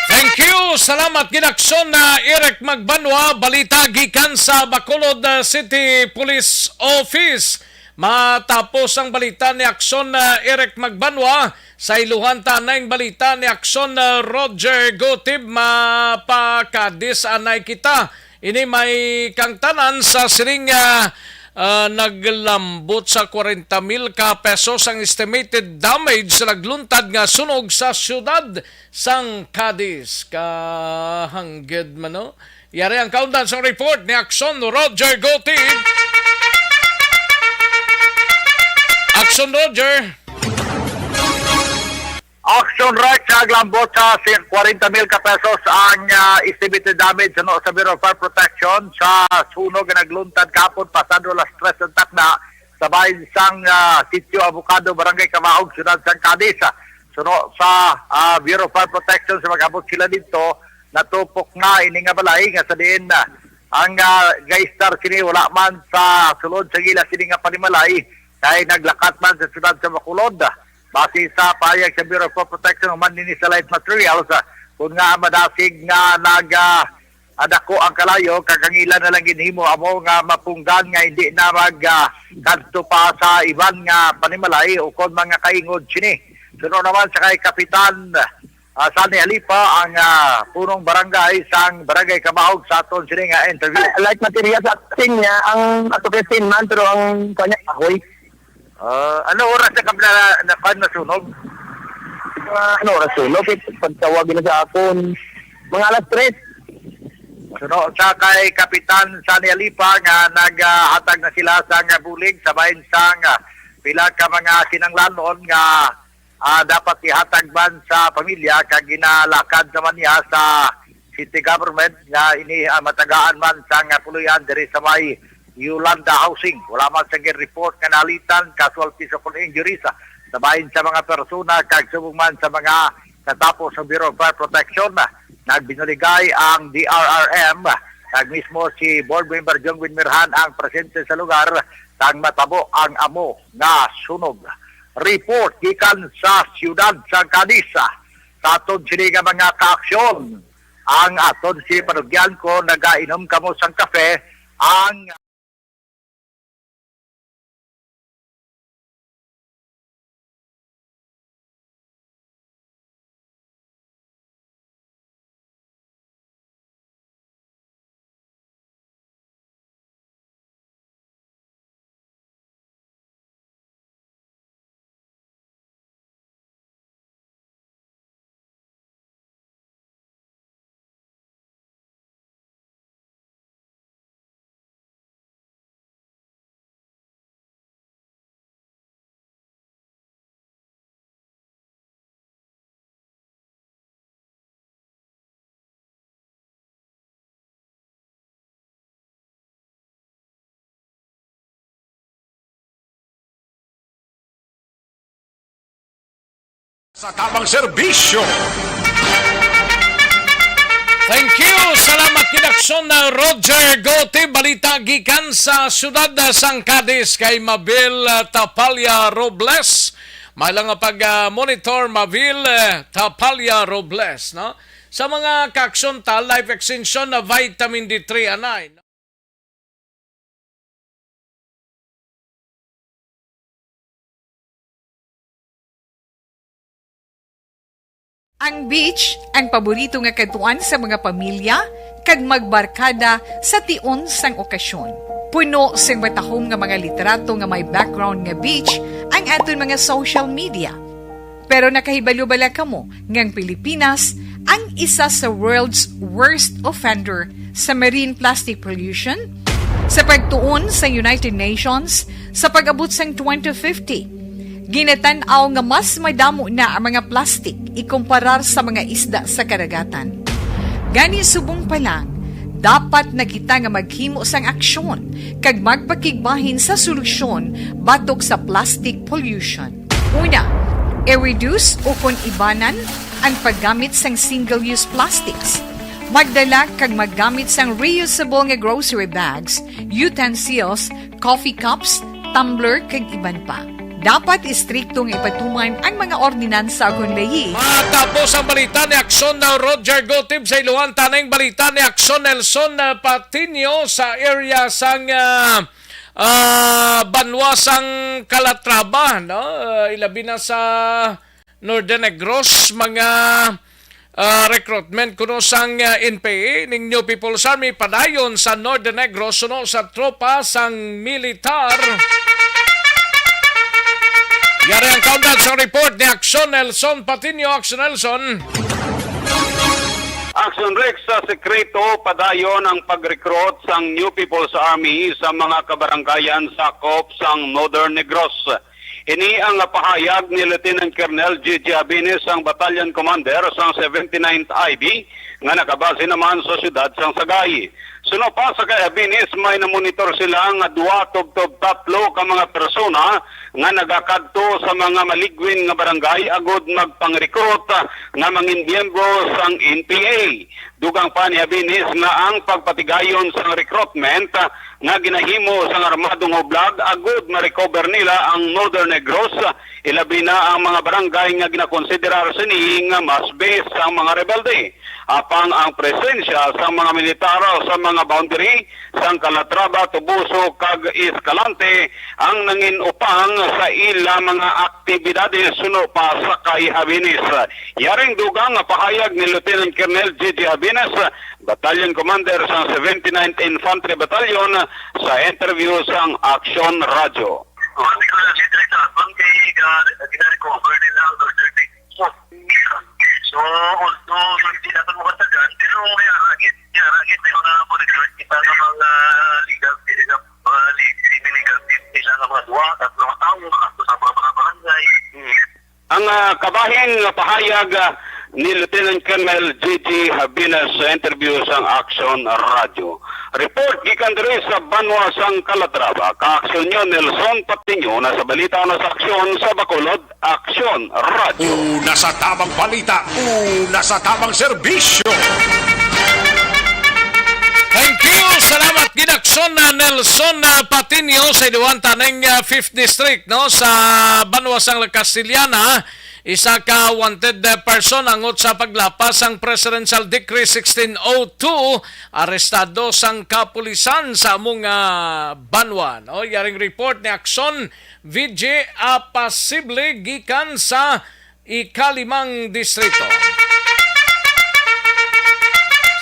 Thank you. Salamat ginakson na Eric Magbanwa, balita gikan sa Bacolod City Police Office. Matapos ang balita ni Akson na Eric Magbanwa, sa iluhan tanay balita ni Akson na Roger Gotib, mapakadis anay kita. Ini may kang tanan sa siring naglambot sa 40,000 ka pesos ang estimated damage sa nagluntad nga sunog sa siyudad sang Cadiz. Kahangged man, no? Yari ang countdown sa report ni Akson Roger Gotib. Akson Roger. Action right sa naglambot sa 40,000 ka pesos ang estimated damage sa Bureau of Fire Protection sa sunog na nagluntad kapon pasado las 3 ng takna sa bayan sang Sitio Avocado, Barangay Camahog, Siyudad San Cadiz. Suno sa Bureau of Fire Protection sa mag-abot sila dito, natupok na ini nga balay nga sa diin ang gaystar sini wala man sa sulod sa gila sini nga panimalay kay naglakat man sa Siyudad sa Bacolod. Base sa payag sa Bureau of Protection human nini sa light materials kung nga madasig nga adako ang kalayo kakangilan na lang ginhimo amo nga mapunggan nga hindi na kadto pa sa iban nga panimalay o kon mga kaingod sini. Suno naman sa kay Kapitan Sani Alipa ang punong barangay sang Barangay Camahog sa aton sini nga interview. Light materials at niya ang ato kasi man pero ang kanya ahoy. Ano oras na kami na sunog? Ano oras sunog? Pagtawagin na sa akon. Mga alas 3. Suno sa kay Kapitan Sani Alipa nga naghatag na sila sa bulig sa bayan sang pila ka mga sinanglanon nga dapat ihatag man sa pamilya kag ginalakad naman niya sa city government nga ini matagaan man sa puluyan diri sa may Yolanda Housing. Wala man sa report nga nalitan casualties o injuries sa bahin sa mga persona kag subong man sa mga natapos sa Bureau of Fire Protection. Nagbinaligay ang DRRM kag mismo si Board Member Jongwin Mirhan ang presente sa lugar kag matabo ang amo nga sunog. Report gikan sa Siyudad San Cadiz. Sa aton sini nga mga kaaksyon ang aton si panugyan ko nagainom kamo sang kape ang Sa tamang serbisyo. Thank you. Salamat kinakson na Roger Gote. Balita gikan sa syudad sang Cadiz kay Mabel Tapalya Robles. Mailang pag-monitor Mabel Tapalya Robles, no? Sa mga kaaksyon ta, life extension na vitamin D3 anay. Ang beach ang paborito nga katuan sa mga pamilya kag magbarkada sa tion sang okasyon. Puno sing batahom nga mga literato nga may background nga beach ang aton mga social media. Pero nakahibalo bala kamo ngang Pilipinas ang isa sa world's worst offender sa marine plastic pollution? Sa pagtuon sa United Nations sa pag-abot sang 2050, ginatanaw nga mas madamo na ang mga plastic ikumparar sa mga isda sa karagatan. Gani subong pa lang, dapat na kita nga maghimo sang aksyon kag magpakigbahin sa solusyon batok sa plastic pollution. Una, i-reduce o kung ibanan ang paggamit sang single-use plastics. Magdala kag maggamit sang reusable nga grocery bags, utensils, coffee cups, tumbler kag iban pa. Dapat istriktong ipatuman ang mga ordinansa kung layi. Matapos ang balita ni Akson na Roger Gotib sa iluhan, tanang balita ni Akson Nelson Patino sa area sang Banwasang Calatrava, no? Ilabi na sa Northern Negros, mga recruitment kuno sang NPA ning New People's Army padayon sa Northern Negros suno sa tropa sang militar. Yari ang countdown sa report ni Akson Nelson Patino. Akson Nelson. Action Rex sa sekreto padayon ang pag-recruit sang New People's Army sa mga kabaranggayan sakop sang Northern Negros. Ini ang pahayag ni Lieutenant Colonel Gigi Abines, ang Battalion Commander sang 79th IB nga nakabase naman sa siyudad sang Sagay. Suno pa sa kay Abines, may namonitor sila nga 2 to 3 ka mga persona nga nagakadto sa mga maligwin nga barangay agod magpang-recruit nga mangin miyembro sang NPA. Dugang pa ni Abines nga ang pagpatigayon sa recruitment nga ginahimo sa armadong oblad agod ma-recover nila ang Northern Negros, ilabi na ang mga barangay nga ginakonsiderar sini nga mas base ang mga rebelde. Apang ang presensya sa mga militar sa mga boundary sang Calatrava, Tubuso kag Escalante ang nangin upang sa ila mga aktibidades suno pa sa kay Abines. Yaring dugang pahayag ni Lieutenant Colonel Gigi Abines, Battalion Commander sa 79th Infantry Battalion sa interview sang Action Radio. So, although hindi natin mo katagan, pero may aragit may mga monitoring kita ng mga legal nila ng mga 2 at 3 tao at sa mga barangay. Ang kabahin nga pahayag ni Lieutenant Colonel Gigi Habinas sa interview sa Action Radio. Report gikan diri sa Banwasang Calatrava, ka-aksyon nyo Nelson Patino na sa balita na sa aksyon sa Bacolod, Action Radio. Una sa tamang balita, una sa tamang serbisyo. Thank you. Salamat ginakson na Nelson Patino sa iluhan tanang 5th District, no, sa Banwasang Castillana. Isa ka wanted person angot sa paglapas ang Presidential Decree 1602, arestado sang kapulisan sa among Banwa. No? Yaring report ni Akson VJ Apasible gikan sa ika-5 distrito.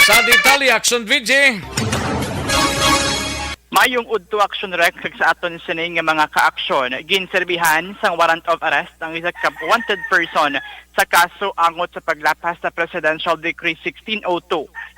Sa detalye, Akson VJ. Mayong udto action rec sa aton sining nga mga ka-aksyon, ginserbihan sang warrant of arrest ang isa ka wanted person sa kaso angot sa paglapas sa Presidential Decree 1602.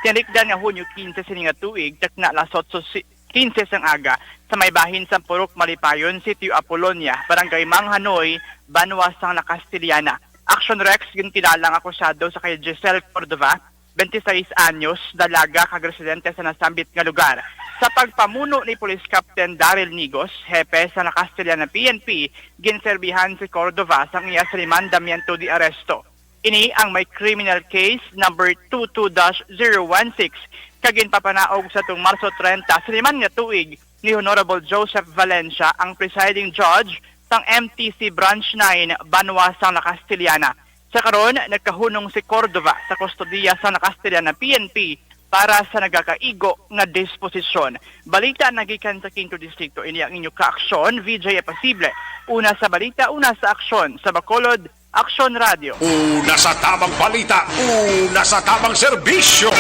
Tinikdan nga Hunyo 15 sining nga tuig, takna lasot so 15 sang aga sa may bahin sa Purok Malipayon, Sitio Apolonia, Barangay Manghanoy, Banwasang Castillana. Action Rex ginkilalang akusado sa kay Giselle Cordova, 26 anyos, dalaga kag residente sa nasambit nga lugar. Sa pagpamuno ni Police Captain Daryl Nigos, hepe sa Castillana PNP, ginserbihan si Cordova sang iya sa mandamiento di aresto. Ini ang may criminal case number 22-016 kagin papanaog sa tung Marso 30 sa liman nga tuig ni Honorable Joseph Valencia ang presiding judge sang MTC Branch 9 Banwa sang Castiliana. Sa karon nagkahunong si Cordova sa kustodiya sa Castiliana PNP para sa nagakaigo nga disposisyon. Balita nagikan sa Quinto Distrito, ini ang inyo ka-aksyon, VJ Epasible. Una sa balita, una sa aksyon. Sa Bacolod, Aksyon Radio. Una sa tamang balita, una sa tamang serbisyo.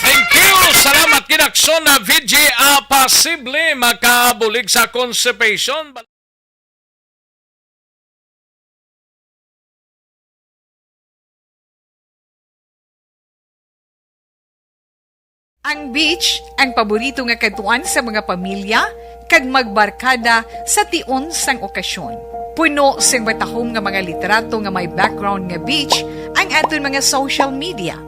Thank you! Salamat kinaksyon na VJ Epasible makabulig sa constipation. Ang beach, ang paborito nga katuan sa mga pamilya, kag magbarkada sa tion sang okasyon. Puno sing batahom nga mga literato nga may background nga beach, ang aton mga social media.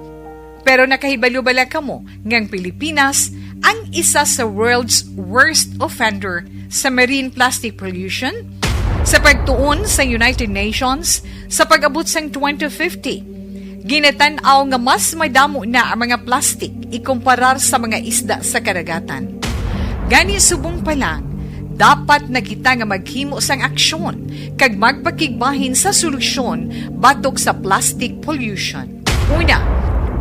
Pero nakahibalo-bala kamo ngang Pilipinas ang isa sa world's worst offender sa marine plastic pollution? Sa pagtuon sa United Nations, sa pag-abot sang 2050, ginatanaw nga mas madamo na ang mga plastic ikumparar sa mga isda sa karagatan. Gani subong pa lang, dapat na kita nga maghimo sang aksyon kag magpakigbahin sa solusyon batok sa plastic pollution. Una,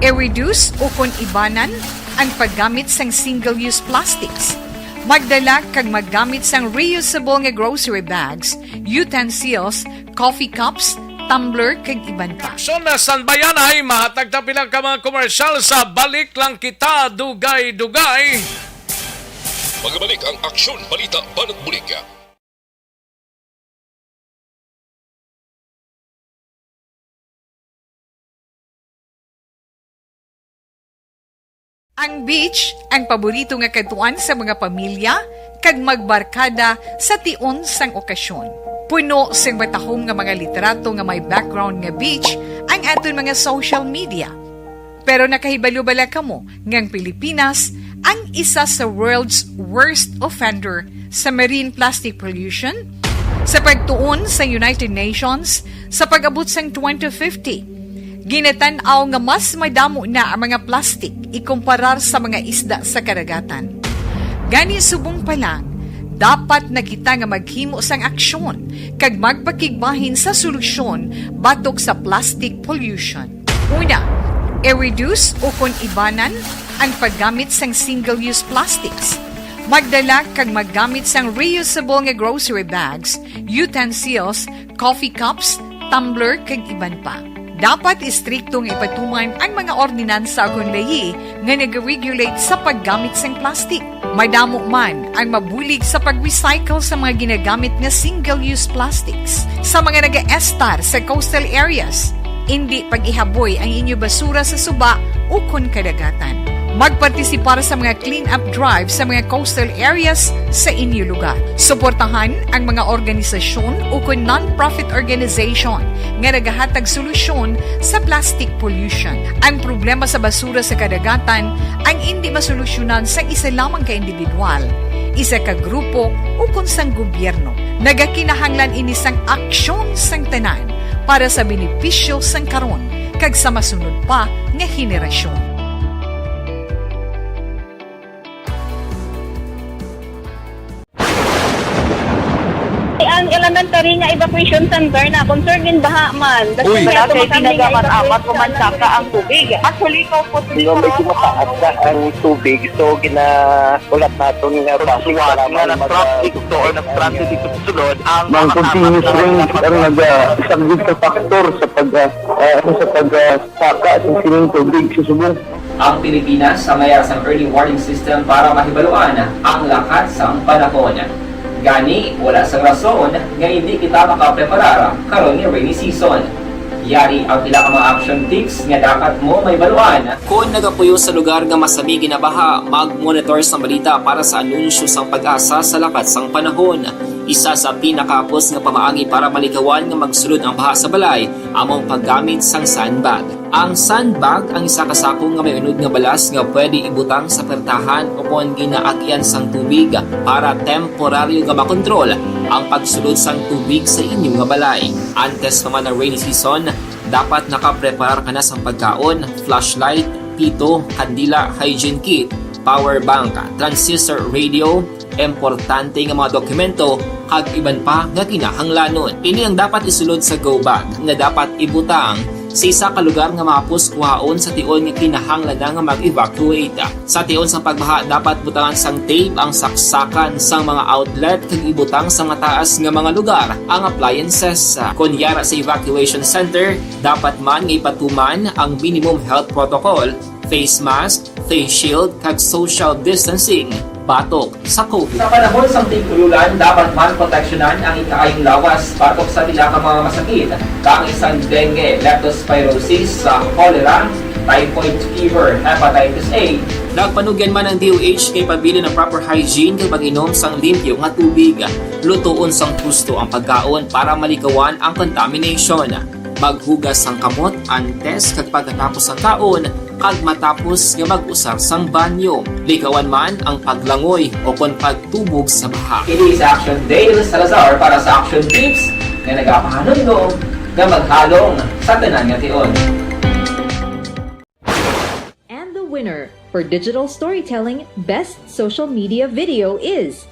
i-reduce o kon ibanan ang paggamit sang single-use plastics. Magdala kag maggamit sang reusable nga grocery bags, utensils, coffee cups, tumbler kag iban pa. So nasan bayan ay mahatag pilang ka mga komersyal sa Balik Lang Kita Dugay-Dugay. Magbalik ang Aksyon Balita Banat Bulig. Ang beach, ang paborito nga katuan sa mga pamilya, kag magbarkada sa tion sang okasyon. Puno sing batahom nga mga literato nga may background nga beach, ang aton mga social media. Pero nakahibalo-bala kamo ngang Pilipinas ang isa sa world's worst offender sa marine plastic pollution? Sa pagtuon sa United Nations, sa pag-abot sang 2050, ginatanaw nga mas madamo na ang mga plastic ikumparar sa mga isda sa karagatan. Gani subong pa lang, dapat na kita nga maghimo sang aksyon kag magpakigbahin sa solusyon batok sa plastic pollution. Una, i-reduce o kon ibanan ang paggamit sang single-use plastics. Magdala kag maggamit sang reusable nga grocery bags, utensils, coffee cups, tumbler kag iban pa. Dapat istriktong ipatuman ang mga ordinansa akong lahi nga nag-regulate sa paggamit sang plastic. Madamo man ang mabulig sa pag-recycle sa mga ginagamit nga single-use plastics. Sa mga nag-estar sa coastal areas, hindi pag-ihaboy ang inyo basura sa suba o kon kadagatan. Magpartisipar sa mga clean-up drive sa mga coastal areas sa inyo lugar. Suportahan ang mga organisasyon o kon non-profit organization nga nagahatag solusyon sa plastic pollution. Ang problema sa basura sa kadagatan ang hindi masolusyonan sa isa lamang ka individual, isa ka grupo o kon sang gobyerno. Nagakinahanglan ini sang aksyon sang tanan para sa benepisyo sang karon kag sa masunod pa nga henerasyon. Ang elementary nga evacuation center na concern din baha man. Uy, kaya pinagamat-amat kumansaka ang tubig. Actually, po Yung may kumataas na ang tubig, so ginaulat natin nga pasuwat nga nag-traffic to or nag-transit dito sa sulod ang mga continuous rain ang nag-subject sa factor sa pagsaka sa sining tubig sa subong. Ang Pilipinas sa mayroon sa early warning system para mahibaluan ang lakat sa panahon. Gani, wala sa rason nga hindi kita makapreparar karon ni rainy season. Yari ang pila ka mga action tips nga dapat mo may baluan. Kung nagapuyo sa lugar nga masabi ginabaha, mag-monitor sa balita para sa anunsyo sang pag-asa sa lakat sang panahon. Isa sa pinakapos nga pamaagi para malikawan nga magsulod ang baha sa balay among paggamit sang sandbag. Ang sandbag ang isa kasakong nga may unod nga balas nga pwede ibutang sa pertahan upon ginaagyan sang tubig para temporaryo nga makontrol ang pagsulod sang tubig sa inyong nga balay. Antes naman ng rainy season, dapat nakapreparar ka na sa pagkaon, flashlight, pito, kandila, hygiene kit, power bank, transistor radio, importante nga mga dokumento, kag iban pa nga kinahanglanon. Ini ang dapat isulod sa go bag nga dapat ibutang sa isa ka lugar nga mapus kuhaon sa tion nga kinahanglan nga mag-evacuate. Sa tion sa pagbaha dapat butangan sang tape ang saksakan sang mga outlet kag ibutang sa mga taas nga mga lugar ang appliances. Kunyara sa evacuation center, dapat man nga ipatuman ang minimum health protocol, face mask, face shield kag social distancing batok sa COVID. Sa panahon sa tigululan, dapat man proteksyonan ang ikaayong lawas batok sa nila ka mga masakit. Kang isang dengue, leptospirosis, cholera, typhoid fever, hepatitis A. Nagpanugyan man ang DOH kay pabili ng proper hygiene kay pag-inom sang limpyo nga tubig. Lutuon sang gusto ang pagkaon para malikawan ang contamination. Maghugas sang kamot antes kag pagkatapos ang kaon kag matapos nga mag-usar sang banyo. Likawan man ang paglangoy o kon pagtubog sa baha. Kini sa Action Dale Salazar para sa Action Tips nga nagapahanundong nga maghalong sa tanan nga tion. And the winner for Digital Storytelling Best Social Media Video is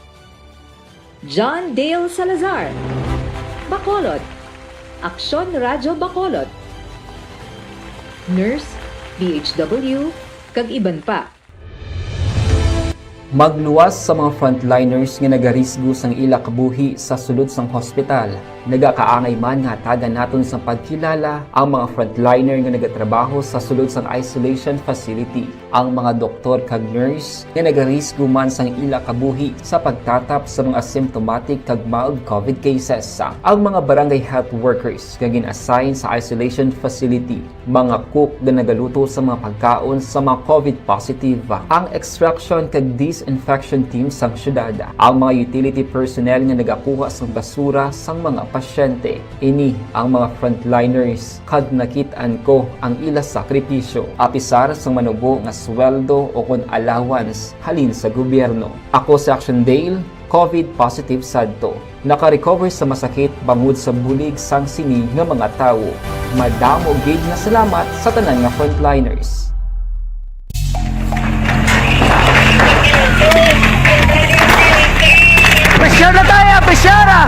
John Dale Salazar, Bacolod, Aksyon Radyo Bacolod, Nurse, DHW, kag iban pa. Magluwas sa mga frontliners nga nagarisgo sang ila kabuhi sa sulod sang hospital. Nagakaangay man nga tagan naton sa pagkilala ang mga frontliner nga nagatrabaho sa sulod sang isolation facility. Ang mga doktor kag nurse nga nagarisgo man sang ila kabuhi sa pagtatap sa mga asymptomatic kag mild COVID cases. Ang mga barangay health workers nga gin-assign sa isolation facility, mga cook nga nagaluto sa mga pagkaon sa mga COVID positive. Ang extraction kag disinfection team sang syudad, ang mga utility personnel nga nagakuha sang basura sang mga pasyente. Ini ang mga frontliners kag nakitaan ko ang ila sakripisyo apisar sang manubo nga sweldo o kon allowance halin sa gobyerno. Ako sa Action Dale, COVID positive sadto. Naka-recover sa masakit bangod sa bulig sang sini nga mga tawo. Madamo gid nga salamat sa tanan nga frontliners. Presyar na tayo! Presyara!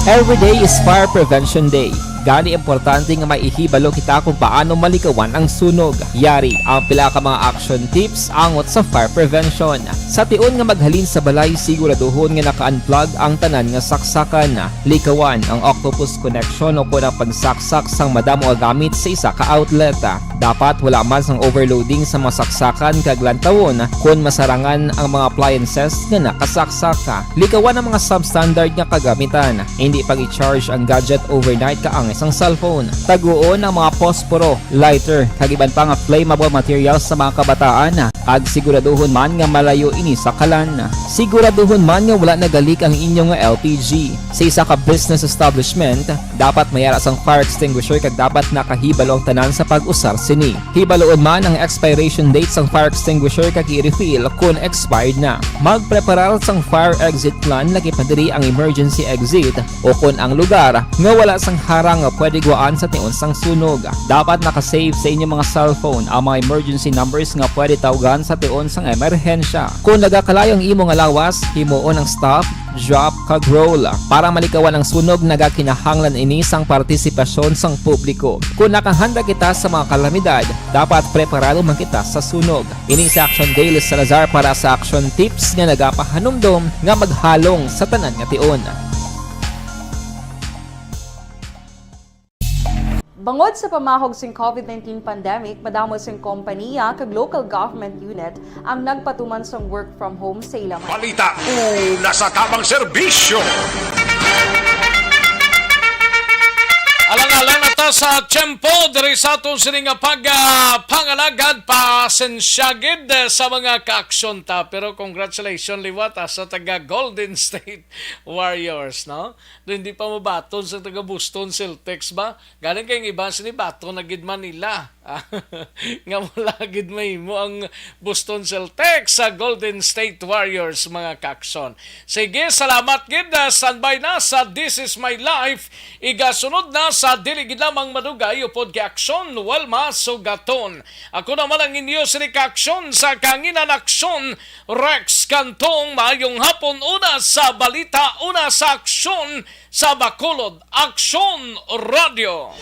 Every day is Fire Prevention Day. Gani importante nga maihibalo kita kung paano malikawan ang sunog. Yari ang pila ka mga action tips angot sa fire prevention. Sa tion nga maghalin sa balay, siguraduhon nga naka-unplug ang tanan nga saksakan. Likawan ang octopus connection o kung ang pagsaksak sang madamo nga gamit sa isa ka outlet. Dapat wala man sang overloading sa mga saksakan kag lantawon kung masarangan ang mga appliances nga nakasaksaka. Likawan ang mga substandard nga kagamitan. Hindi pag i-charge ang gadget overnight kaang isang cellphone. Taguon ang mga posporo, lighter, kag iban pa nga flammable materials sa mga kabataan. Kag siguraduhon man nga malayo ini sa kalan. Siguraduhon man nga wala nagalik ang inyong LPG. Sa isa ka business establishment, dapat mayara sang fire extinguisher kag dapat nakahibalo ang tanan sa pag-usar sini. Hibaloon man ang expiration date sang fire extinguisher kag i-refill kung expired na. Magpreparar sang fire exit plan lagi padiri ang emergency exit o kung ang lugar nga wala sang harang nga pwede guaan sa tion sang sunog. Dapat nakasave sa inyong mga cellphone ang mga emergency numbers nga pwede tawagan sa tion sang emerhensya. Kung nagakalayo ang imong lawas, himuon ang stop, drop kag roll. Para malikawan ang sunog, nagakinahanglan ini sang partisipasyon sang publiko. Kung nakahanda kita sa mga kalamidad, dapat preparado man kita sa sunog. Ini sa Action Dale Salazar para sa Action Tips nga nagapahanumdom nga maghalong sa tanan nga tion. Bangod sa pamahog sing COVID-19 pandemic, madamo sing kompanya kag local government unit ang nagpatuman sang work from home sa ilang balita una sa tamang serbisyo. Alang-alang na ta sa tiyempo diri sa atong sining pangalagad pasensyagid sa mga kaaksyon ta. Pero congratulations liwat sa taga Golden State Warriors, no? Hindi pa mo baton sa taga Boston Celtics ba? Galing kayong iba sini baton na gid Manila. Nga mula gid mahimo ang Boston Celtics sa Golden State Warriors mga kaaksyon. Sige, salamat gid. Standby na sa This Is My Life. Igasunod na sa dili gid lamang madugay upod kay aksyon walma sugaton. Ako naman ang inyo sini kaaksyon sa Kanginan Aksyon Rex Cantong. Maayong hapon, una sa balita, una sa aksyon sa Bacolod Aksyon Radio.